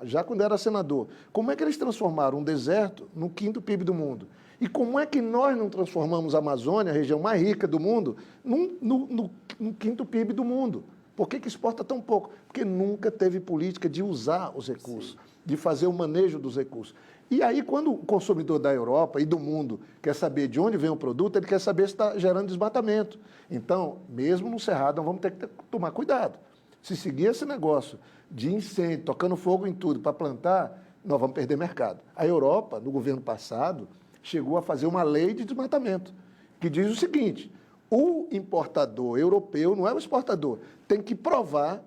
S2: já quando era senador. Como é que eles transformaram um deserto no 5º PIB do mundo? E como é que nós não transformamos a Amazônia, a região mais rica do mundo, no 5º PIB do mundo? Por que exporta tão pouco? Porque nunca teve política de usar os recursos, de fazer o manejo dos recursos. E aí, quando o consumidor da Europa e do mundo quer saber de onde vem o produto, ele quer saber se está gerando desmatamento. Então, mesmo no Cerrado, nós vamos ter que tomar cuidado. Se seguir esse negócio de incêndio, tocando fogo em tudo para plantar, nós vamos perder mercado. A Europa, no governo passado, chegou a fazer uma lei de desmatamento, que diz o seguinte: o importador europeu, não é o exportador, tem que provar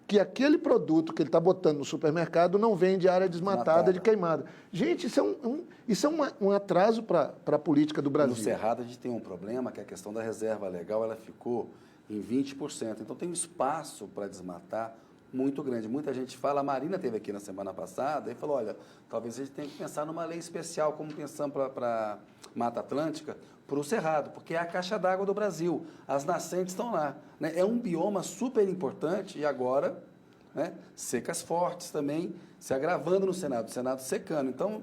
S2: que aquele produto que ele está botando no supermercado não vem de área desmatada, de queimada. Gente, isso é um atraso para a política do Brasil.
S1: No Cerrado a gente tem um problema, que a questão da reserva legal ela ficou em 20%. Então tem um espaço para desmatar muito grande. Muita gente fala, a Marina esteve aqui na semana passada e falou, olha, talvez a gente tenha que pensar numa lei especial, como pensamos para Mata Atlântica, para o Cerrado, porque é a caixa d'água do Brasil. As nascentes estão lá, né? É um bioma super importante e agora, né, secas fortes também se agravando no Senado, o Senado secando. Então,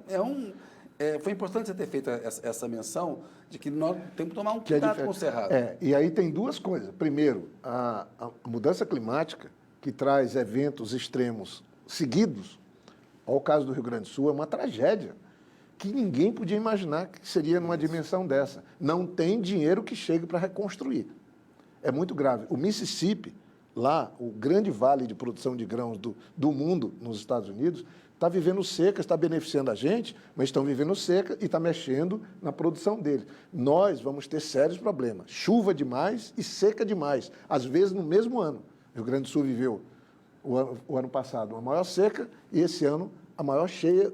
S1: foi importante você ter feito essa menção de que nós temos que tomar um cuidado com o Cerrado.
S2: E aí tem duas coisas. Primeiro, a mudança climática, que traz eventos extremos seguidos, olha o caso do Rio Grande do Sul, é uma tragédia que ninguém podia imaginar que seria numa dimensão dessa. Não tem dinheiro que chegue para reconstruir. É muito grave. O Mississippi, lá, o grande vale de produção de grãos do mundo, nos Estados Unidos, está vivendo seca, está beneficiando a gente, mas estão vivendo seca e está mexendo na produção deles. Nós vamos ter sérios problemas. Chuva demais e seca demais, às vezes no mesmo ano. O Rio Grande do Sul viveu, o ano passado, a maior seca e esse ano a maior cheia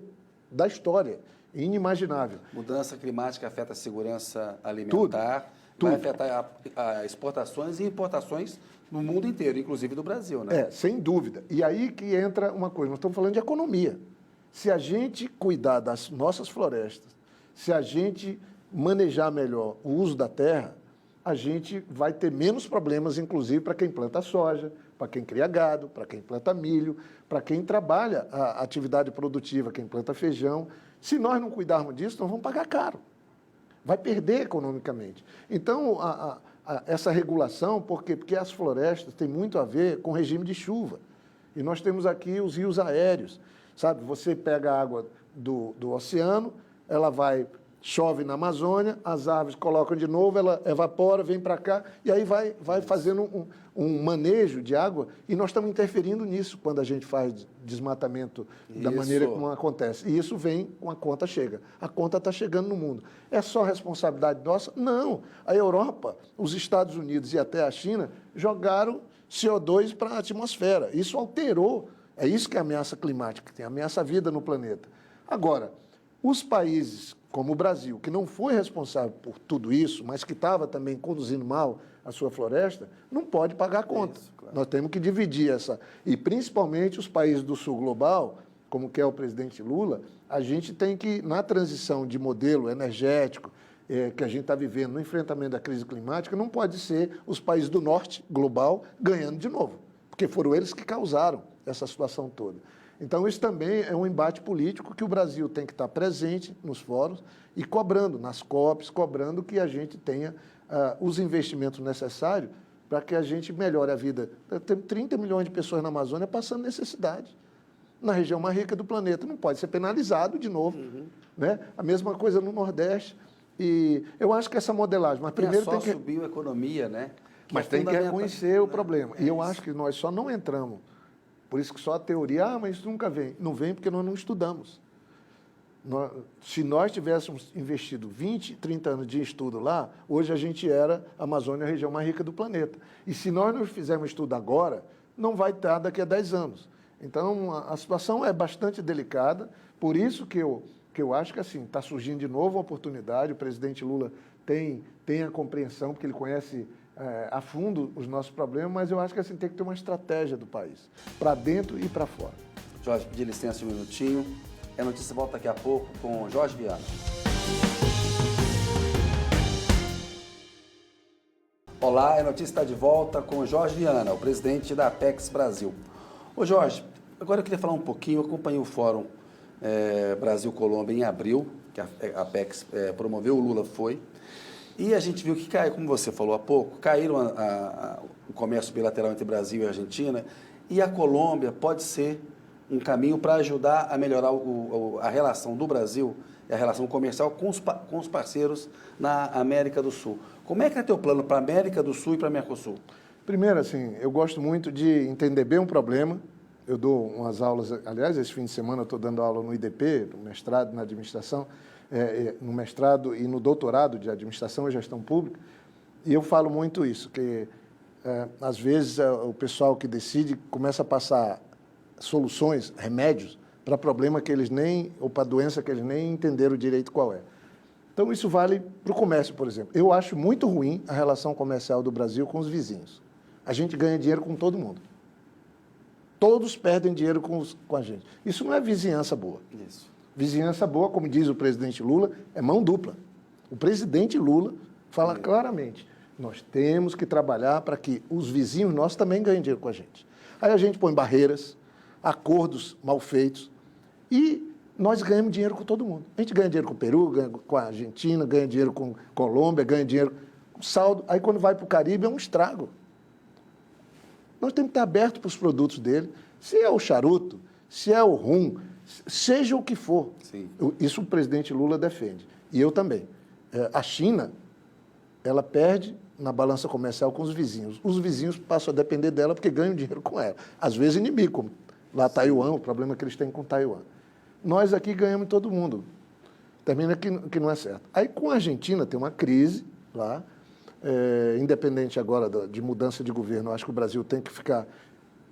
S2: da história. Inimaginável.
S1: Mudança climática afeta a segurança alimentar,
S2: Tudo.
S1: vai afetar exportações e importações no mundo inteiro, inclusive do Brasil, né?
S2: Sem dúvida. E aí que entra uma coisa, nós estamos falando de economia. Se a gente cuidar das nossas florestas, se a gente manejar melhor o uso da terra, a gente vai ter menos problemas, inclusive, para quem planta soja, para quem cria gado, para quem planta milho, para quem trabalha a atividade produtiva, quem planta feijão. Se nós não cuidarmos disso, nós vamos pagar caro. Vai perder economicamente. Então, essa regulação, porque as florestas têm muito a ver com o regime de chuva. E nós temos aqui os rios aéreos. Sabe, você pega a água do oceano, ela chove na Amazônia, as árvores colocam de novo, ela evapora, vem para cá, e aí vai fazendo um manejo de água, e nós estamos interferindo nisso quando a gente faz desmatamento da maneira como acontece. E isso vem com a conta chega. A conta está chegando no mundo. É só responsabilidade nossa? Não. A Europa, os Estados Unidos e até a China jogaram CO2 para a atmosfera. Isso alterou. É isso que é a ameaça climática, que tem ameaça à vida no planeta. Agora, os países como o Brasil, que não foi responsável por tudo isso, mas que estava também conduzindo mal a sua floresta, não pode pagar a conta. Isso, claro. Nós temos que dividir essa. E principalmente os países do sul global, como quer o presidente Lula, a gente tem que, na transição de modelo energético que a gente está vivendo no enfrentamento da crise climática, não pode ser os países do norte global ganhando de novo, porque foram eles que causaram essa situação toda. Então, isso também é um embate político que o Brasil tem que estar presente nos fóruns e cobrando, nas COPs, cobrando que a gente tenha os investimentos necessários para que a gente melhore a vida. Tem 30 milhões de pessoas na Amazônia passando necessidade, na região mais rica do planeta. Não pode ser penalizado de novo. Né? A mesma coisa no Nordeste. E eu acho que essa modelagem... Mas primeiro tem que...
S1: bioeconomia, né?
S2: Mas tem que reconhecer o problema. E eu acho que nós só não entramos. Por isso que só a teoria, mas isso nunca vem. Não vem porque nós não estudamos. Se nós tivéssemos investido 20, 30 anos de estudo lá, hoje a gente era a Amazônia, a região mais rica do planeta. E se nós não fizermos estudo agora, não vai estar daqui a 10 anos. Então, a situação é bastante delicada, por isso que eu acho que assim, está surgindo de novo uma oportunidade, o presidente Lula tem a compreensão, porque ele conhece a fundo os nossos problemas, mas eu acho que assim, tem que ter uma estratégia do país, para dentro e para fora.
S1: Jorge, pedir licença um minutinho. A notícia volta daqui a pouco com Jorge Viana. Olá, a notícia está de volta com Jorge Viana, o presidente da Apex Brasil. Ô Jorge, agora eu queria falar um pouquinho, eu acompanhei o Fórum Brasil-Colômbia em abril, que a Apex promoveu, o Lula foi, e a gente viu que caiu, como você falou há pouco, caíram o comércio bilateral entre Brasil e Argentina, e a Colômbia pode ser um caminho para ajudar a melhorar a relação do Brasil e a relação comercial com os parceiros na América do Sul. Como é que é teu plano para a América do Sul e para a Mercosul?
S2: Primeiro, assim, eu gosto muito de entender bem um problema. Eu dou umas aulas, aliás, esse fim de semana eu estou dando aula no IDP, no mestrado na administração, no mestrado e no doutorado de administração e gestão pública, e eu falo muito isso, que às vezes o pessoal que decide começa a passar soluções, remédios, para problema que eles nem, ou para doença que eles nem entenderam direito qual é. Então, isso vale para o comércio, por exemplo. Eu acho muito ruim a relação comercial do Brasil com os vizinhos. A gente ganha dinheiro com todo mundo. Todos perdem dinheiro com a gente. Isso não é vizinhança boa.
S1: Isso.
S2: Vizinhança boa, como diz o presidente Lula, é mão dupla. O presidente Lula fala claramente, nós temos que trabalhar para que os vizinhos nossos também ganhem dinheiro com a gente. Aí a gente põe barreiras, acordos mal feitos e nós ganhamos dinheiro com todo mundo. A gente ganha dinheiro com o Peru, ganha com a Argentina, ganha dinheiro com a Colômbia, ganha dinheiro com saldo. Aí quando vai para o Caribe é um estrago. Nós temos que estar abertos para os produtos dele. Se é o charuto, se é o rum, seja o que for.
S1: Sim.
S2: Isso o presidente Lula defende. E eu também. A China, ela perde na balança comercial com os vizinhos. Os vizinhos passam a depender dela porque ganham dinheiro com ela. Às vezes inimigo, como lá Taiwan, o problema que eles têm com Taiwan. Nós aqui ganhamos todo mundo. Termina que não é certo. Aí com a Argentina tem uma crise lá, independente agora de mudança de governo. Eu acho que o Brasil tem que ficar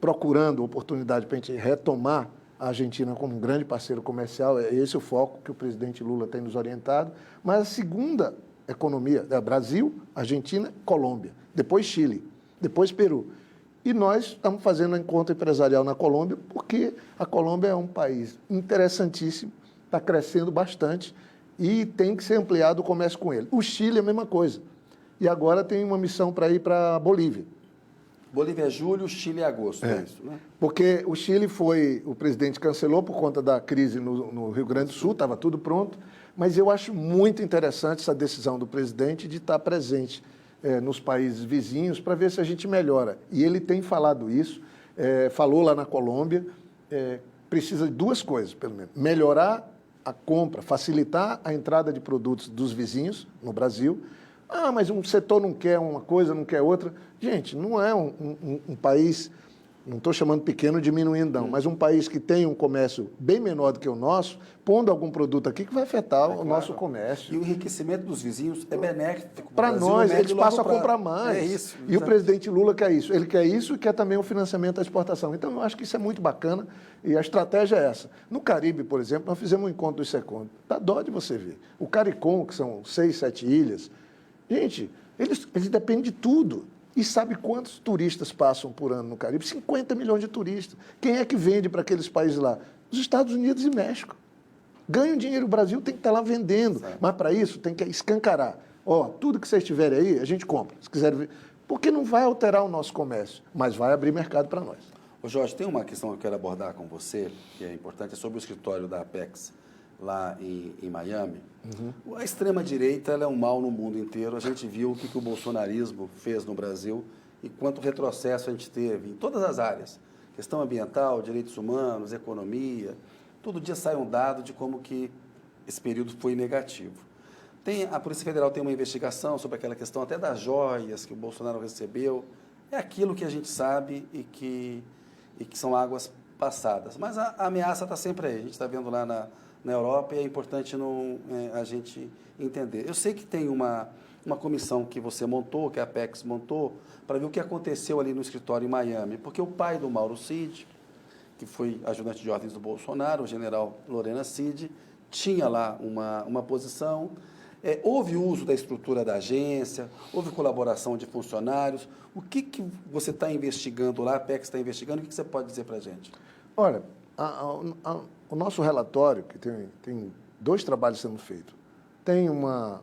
S2: procurando oportunidade para a gente retomar a Argentina como um grande parceiro comercial. É esse o foco que o presidente Lula tem nos orientado. Mas a segunda economia é Brasil, Argentina, Colômbia, depois Chile, depois Peru. E nós estamos fazendo um encontro empresarial na Colômbia, porque a Colômbia é um país interessantíssimo, está crescendo bastante e tem que ser ampliado o comércio com ele. O Chile é a mesma coisa. E agora tem uma missão para ir para a Bolívia.
S1: Bolívia é julho, Chile é agosto, é isso, né?
S2: Porque o Chile o presidente cancelou por conta da crise no Rio Grande do Sul, estava tudo pronto, mas eu acho muito interessante essa decisão do presidente de estar presente nos países vizinhos para ver se a gente melhora. E ele tem falado isso, falou lá na Colômbia, precisa de duas coisas, pelo menos. Melhorar a compra, facilitar a entrada de produtos dos vizinhos no Brasil. Ah, mas um setor não quer uma coisa, não quer outra. Gente, não é um país, não estou chamando pequeno diminuindo não, mas um país que tem um comércio bem menor do que o nosso, pondo algum produto aqui que vai afetar o nosso comércio.
S1: E o enriquecimento dos vizinhos é benéfico
S2: para nós, eles passam a comprar mais.
S1: É isso.
S2: E o presidente Lula quer isso. Ele quer isso e quer também o financiamento da exportação. Então, eu acho que isso é muito bacana e a estratégia é essa. No Caribe, por exemplo, nós fizemos um encontro do SECOM. Dá dó de você ver. O CARICOM, que são 6, 7 ilhas, gente, eles dependem de tudo. E sabe quantos turistas passam por ano no Caribe? 50 milhões de turistas. Quem é que vende para aqueles países lá? Os Estados Unidos e México. Ganham dinheiro, o Brasil tem que estar lá vendendo. Certo. Mas para isso tem que escancarar. Tudo que vocês tiverem aí, a gente compra. Se quiserem ver. Porque não vai alterar o nosso comércio, mas vai abrir mercado para nós.
S1: Ô Jorge, tem uma questão que eu quero abordar com você, que é importante, é sobre o escritório da Apex lá em Miami. Uhum. A extrema-direita ela é um mal no mundo inteiro. A gente viu o que o bolsonarismo fez no Brasil e quanto retrocesso a gente teve em todas as áreas. Questão ambiental, direitos humanos, economia. Todo dia sai um dado de como que esse período foi negativo. A Polícia Federal tem uma investigação sobre aquela questão até das joias que o Bolsonaro recebeu. É aquilo que a gente sabe e que são águas passadas. Mas a ameaça está sempre aí. A gente está vendo lá na Europa e é importante a gente entender. Eu sei que tem uma comissão que você montou, que a Apex montou, para ver o que aconteceu ali no escritório em Miami. Porque o pai do Mauro Cid, que foi ajudante de ordens do Bolsonaro, o general Lorena Cid, tinha lá uma posição. Houve uso da estrutura da agência, houve colaboração de funcionários. O que você está investigando lá, a Apex está investigando, o que você pode dizer para a gente?
S2: Olha, o nosso relatório, que tem 2 trabalhos sendo feitos, tem uma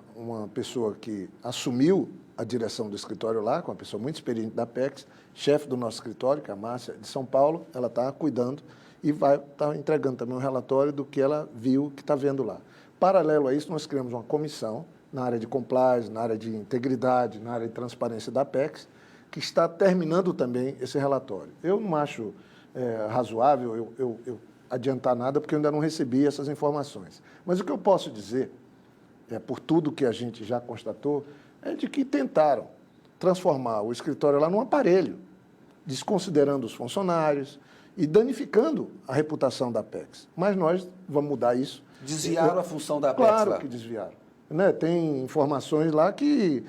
S2: pessoa que assumiu a direção do escritório lá, com uma pessoa muito experiente da Apex, chefe do nosso escritório, que é a Márcia de São Paulo, ela está cuidando e vai estar entregando também um relatório do que ela viu, que está vendo lá. Paralelo a isso, nós criamos uma comissão na área de compliance, na área de integridade, na área de transparência da Apex, que está terminando também esse relatório. Eu não acho razoável eu adiantar nada, porque eu ainda não recebi essas informações. Mas o que eu posso dizer, por tudo que a gente já constatou, é de que tentaram transformar o escritório lá num aparelho, desconsiderando os funcionários e danificando a reputação da Apex. Mas nós vamos mudar isso.
S1: Desviaram a função da Apex
S2: Claro
S1: lá.
S2: que desviaram. Né? Tem informações lá que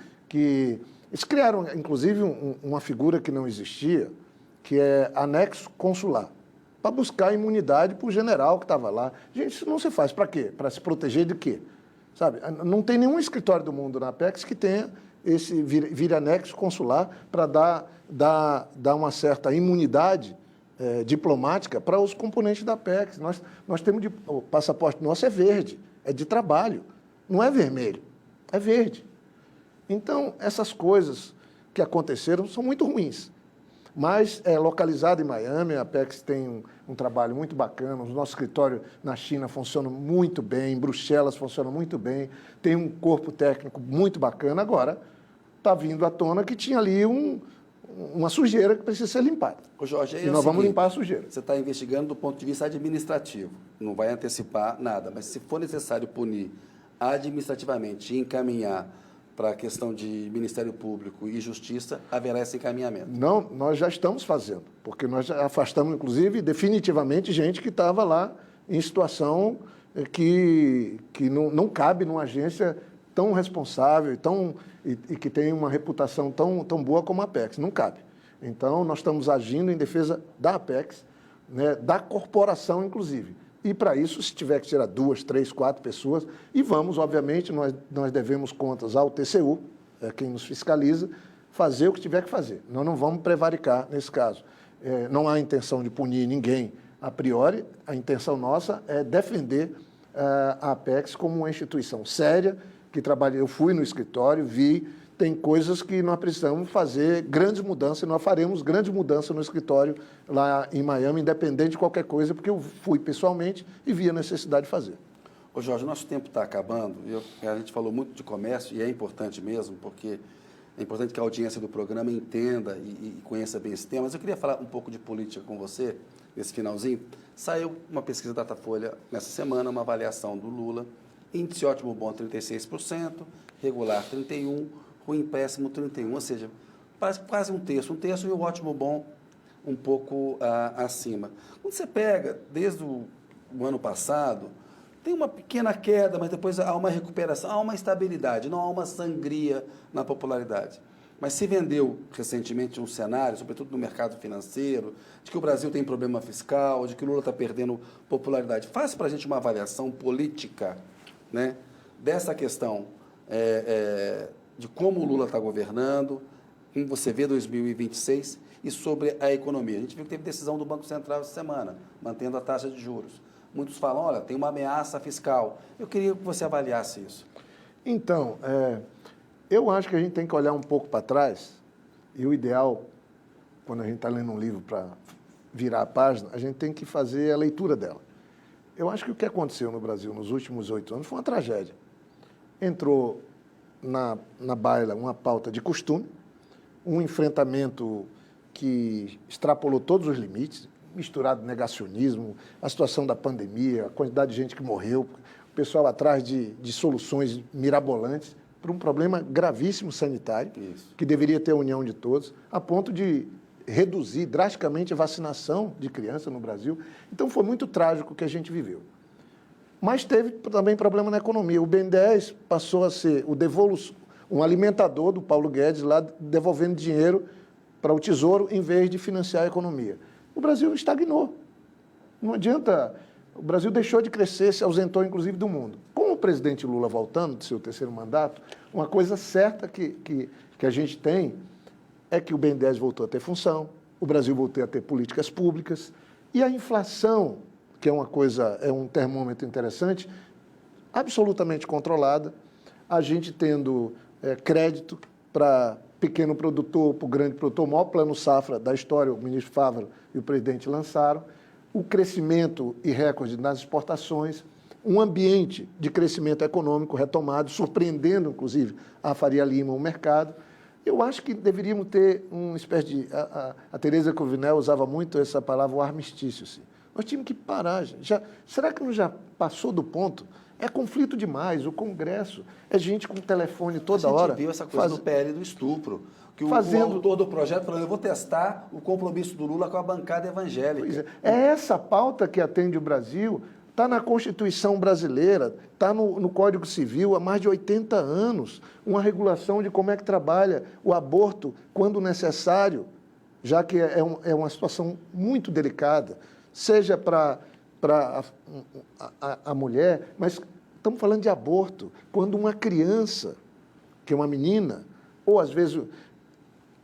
S2: eles criaram, inclusive, uma figura que não existia, que é anexo consular, para buscar imunidade para o general que estava lá. Gente, isso não se faz para quê? Para se proteger de quê? Sabe? Não tem nenhum escritório do mundo na Apex que tenha esse vire anexo consular para dar uma certa imunidade diplomática para os componentes da Apex. Nós temos o passaporte nosso é verde, é de trabalho, não é vermelho, é verde. Então, essas coisas que aconteceram são muito ruins. Mas é localizado em Miami, a Apex tem um trabalho muito bacana, o nosso escritório na China funciona muito bem, em Bruxelas funciona muito bem, tem um corpo técnico muito bacana. Agora, está vindo à tona que tinha ali uma sujeira que precisa ser limpada.
S1: Ô Jorge,
S2: e nós vamos limpar a sujeira.
S1: Você está investigando do ponto de vista administrativo, não vai antecipar nada, mas se for necessário punir administrativamente e encaminhar para a questão de Ministério Público e Justiça, haverá esse encaminhamento?
S2: Não, nós já estamos fazendo, porque nós já afastamos, inclusive, definitivamente, gente que estava lá em situação que não cabe numa agência tão responsável e que tem uma reputação tão boa como a Apex. Não cabe. Então, nós estamos agindo em defesa da Apex, né, da corporação, inclusive. E, para isso, se tiver que tirar 2, 3, 4 pessoas, e vamos, obviamente, nós devemos contas ao TCU, quem nos fiscaliza, fazer o que tiver que fazer. Nós não vamos prevaricar nesse caso. Não há intenção de punir ninguém a priori, a intenção nossa é defender a Apex como uma instituição séria, que trabalha. Eu fui no escritório, vi, tem coisas que nós precisamos fazer grandes mudanças, e nós faremos grandes mudanças no escritório lá em Miami, independente de qualquer coisa, porque eu fui pessoalmente e vi a necessidade de fazer.
S1: Ô Jorge, nosso tempo está acabando, a gente falou muito de comércio, e é importante mesmo, porque é importante que a audiência do programa entenda e conheça bem esse tema, mas eu queria falar um pouco de política com você, nesse finalzinho. Saiu uma pesquisa da Datafolha nessa semana, uma avaliação do Lula, índice ótimo bom 36%, regular 31%, ruim péssimo 31%, ou seja, quase um terço e o ótimo bom um pouco acima. Quando você pega, desde o ano passado, tem uma pequena queda, mas depois há uma recuperação, há uma estabilidade, não há uma sangria na popularidade. Mas se vendeu recentemente um cenário, sobretudo no mercado financeiro, de que o Brasil tem problema fiscal, de que o Lula está perdendo popularidade. Faça para a gente uma avaliação política, né, dessa questão de como o Lula está governando, como você vê 2026 e sobre a economia. A gente viu que teve decisão do Banco Central essa semana, mantendo a taxa de juros. Muitos falam, olha, tem uma ameaça fiscal. Eu queria que você avaliasse isso.
S2: Então, eu acho que a gente tem que olhar um pouco para trás, e o ideal, quando a gente está lendo um livro para virar a página, a gente tem que fazer a leitura dela. Eu acho que o que aconteceu no Brasil nos últimos 8 anos foi uma tragédia. Entrou na baila uma pauta de costume, um enfrentamento que extrapolou todos os limites, misturado negacionismo, a situação da pandemia, a quantidade de gente que morreu, o pessoal atrás de soluções mirabolantes para um problema gravíssimo sanitário, que deveria ter a união de todos, a ponto de reduzir drasticamente a vacinação de crianças no Brasil. Então, foi muito trágico o que a gente viveu. Mas teve também problema na economia. O BNDES passou a ser um alimentador do Paulo Guedes, lá devolvendo dinheiro para o Tesouro, em vez de financiar a economia. O Brasil estagnou. Não adianta... O Brasil deixou de crescer, se ausentou, inclusive, do mundo. Com o presidente Lula voltando do seu terceiro mandato, uma coisa certa que a gente tem é que o BNDES voltou a ter função, o Brasil voltou a ter políticas públicas, e a inflação, que é um termômetro interessante, absolutamente controlada, a gente tendo crédito para pequeno produtor, para o grande produtor, o maior plano safra da história, o ministro Fávaro e o presidente lançaram, o crescimento e recorde nas exportações, um ambiente de crescimento econômico retomado, surpreendendo, inclusive, a Faria Lima, o mercado. Eu acho que deveríamos ter uma espécie de... A Tereza Cruvinel usava muito essa palavra, o armistício. Assim. Nós tínhamos que parar. Será que não já passou do ponto? É conflito demais. O Congresso é gente com telefone toda hora.
S1: A gente viu essa coisa do PL do estupro. Que o autor do projeto falou, eu vou testar o compromisso do Lula com a bancada evangélica.
S2: Pois é essa pauta que atende o Brasil, está na Constituição brasileira, está no Código Civil há mais de 80 anos, uma regulação de como é que trabalha o aborto quando necessário, já que é uma situação muito delicada, seja para a mulher, mas estamos falando de aborto, quando uma criança, que é uma menina, ou às vezes...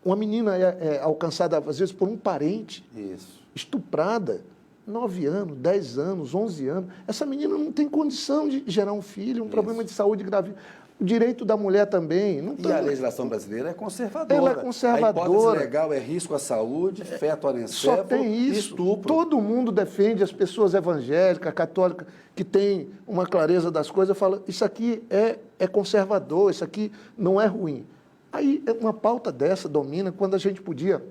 S2: Uma menina é alcançada, às vezes, por um parente, estuprada, 9 anos, 10 anos, 11 anos. Essa menina não tem condição de gerar um filho, um problema de saúde grave. O direito da mulher também.
S1: E a legislação brasileira é conservadora.
S2: Ela é conservadora.
S1: A hipótese legal é risco à saúde, feto anencefalo,
S2: só tem isso.
S1: Estupro.
S2: Todo mundo defende as pessoas evangélicas, católicas, que têm uma clareza das coisas, fala, isso aqui é conservador, isso aqui não é ruim. Aí uma pauta dessa domina quando a gente podia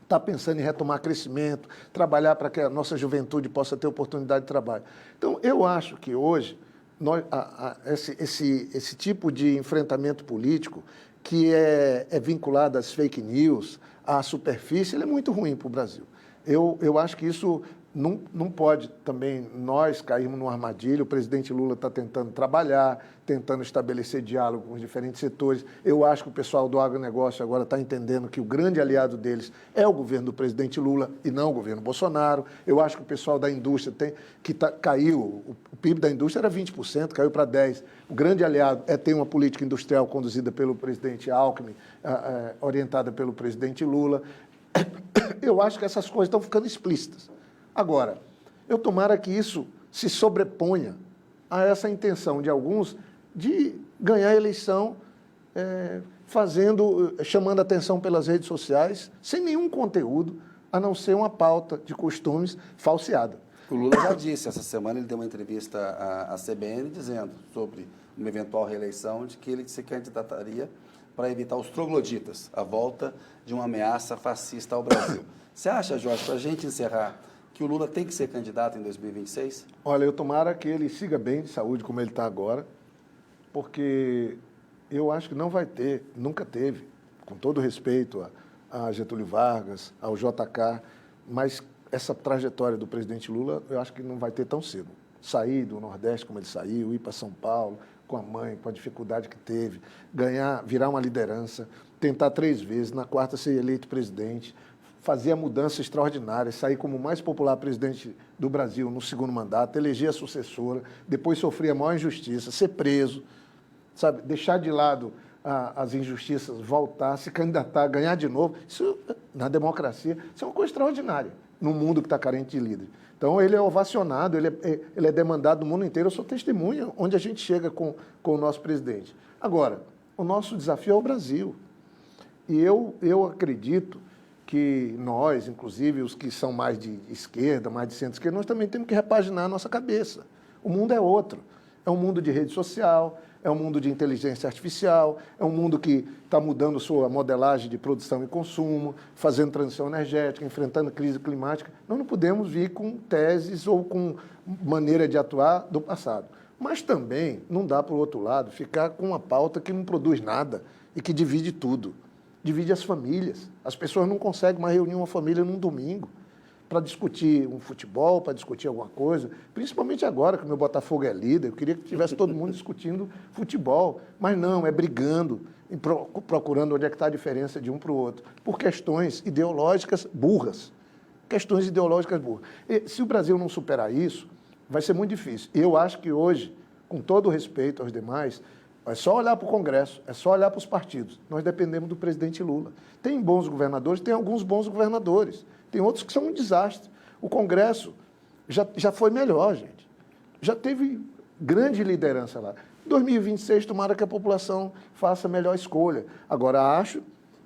S2: estar pensando em retomar crescimento, trabalhar para que a nossa juventude possa ter oportunidade de trabalho. Então, eu acho que hoje, esse tipo de enfrentamento político, que é vinculado às fake news, à superfície, ele é muito ruim para o Brasil. Eu acho que isso não pode também nós cairmos numa armadilha. O presidente Lula está tentando trabalhar, tentando estabelecer diálogo com os diferentes setores. Eu acho que o pessoal do agronegócio agora está entendendo que o grande aliado deles é o governo do presidente Lula e não o governo Bolsonaro. Eu acho que o pessoal da indústria caiu, o PIB da indústria era 20%, caiu para 10%. O grande aliado é ter uma política industrial conduzida pelo presidente Alckmin, orientada pelo presidente Lula. Eu acho que essas coisas estão ficando explícitas. Agora, eu tomara que isso se sobreponha a essa intenção de alguns de ganhar a eleição chamando atenção pelas redes sociais, sem nenhum conteúdo, a não ser uma pauta de costumes falseada.
S1: O Lula já disse, essa semana ele deu uma entrevista à CBN dizendo sobre uma eventual reeleição, de que ele se candidataria para evitar os trogloditas, a volta de uma ameaça fascista ao Brasil. Você acha, Jorge, para a gente encerrar, que o Lula tem que ser candidato em 2026?
S2: Olha, eu tomara que ele siga bem de saúde como ele está agora, porque eu acho que não vai ter, nunca teve, com todo respeito a Getúlio Vargas, ao JK, mas essa trajetória do presidente Lula, eu acho que não vai ter tão cedo. Sair do Nordeste como ele saiu, ir para São Paulo, com a mãe, com a dificuldade que teve, virar uma liderança, tentar 3 vezes, na 4ª ser eleito presidente, fazer a mudança extraordinária, sair como o mais popular presidente do Brasil no 2º mandato, eleger a sucessora, depois sofrer a maior injustiça, ser preso, sabe, deixar de lado as injustiças, voltar, se candidatar, ganhar de novo. Isso, na democracia, isso é uma coisa extraordinária, num mundo que está carente de líder. Então, ele é ovacionado, ele é demandado no mundo inteiro. Eu sou testemunha onde a gente chega com o nosso presidente. Agora, o nosso desafio é o Brasil. E eu acredito que nós, inclusive os que são mais de esquerda, mais de centro-esquerda, nós também temos que repaginar a nossa cabeça. O mundo é outro. É um mundo de rede social, é um mundo de inteligência artificial, é um mundo que está mudando sua modelagem de produção e consumo, fazendo transição energética, enfrentando crise climática. Nós não podemos vir com teses ou com maneira de atuar do passado. Mas também não dá, por outro lado, ficar com uma pauta que não produz nada e que divide tudo. Divide as famílias. As pessoas não conseguem mais reunir uma família num domingo para discutir um futebol, para discutir alguma coisa, principalmente agora que o meu Botafogo é líder, eu queria que tivesse todo mundo discutindo futebol, mas não, é brigando, procurando onde é que está a diferença de um para o outro, por questões ideológicas burras. Questões ideológicas burras. E, se o Brasil não superar isso, vai ser muito difícil. Eu acho que hoje, com todo o respeito aos demais, é só olhar para o Congresso, é só olhar para os partidos. Nós dependemos do presidente Lula. Tem bons governadores, tem alguns bons governadores. Tem outros que são um desastre. O Congresso já foi melhor, gente. Já teve grande liderança lá. Em 2026, tomara que a população faça a melhor escolha. Agora,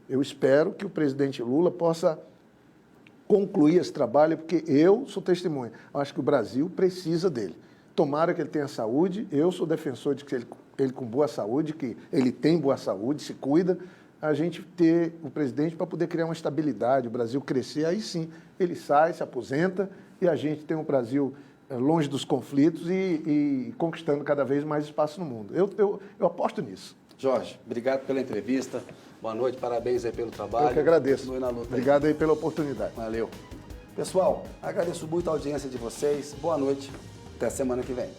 S2: eu espero que o presidente Lula possa concluir esse trabalho, porque eu sou testemunha. Eu acho que o Brasil precisa dele. Tomara que ele tenha saúde. Eu sou defensor de que ele com boa saúde, que ele tem boa saúde, se cuida, a gente ter o presidente para poder criar uma estabilidade, o Brasil crescer, aí sim, ele sai, se aposenta e a gente tem um Brasil longe dos conflitos e conquistando cada vez mais espaço no mundo. Eu aposto nisso.
S1: Jorge, obrigado pela entrevista, boa noite, parabéns aí pelo trabalho.
S2: Eu que agradeço.
S1: Continue na luta.
S2: Obrigado aí pela oportunidade.
S1: Valeu. Pessoal, agradeço muito a audiência de vocês, boa noite, até semana que vem.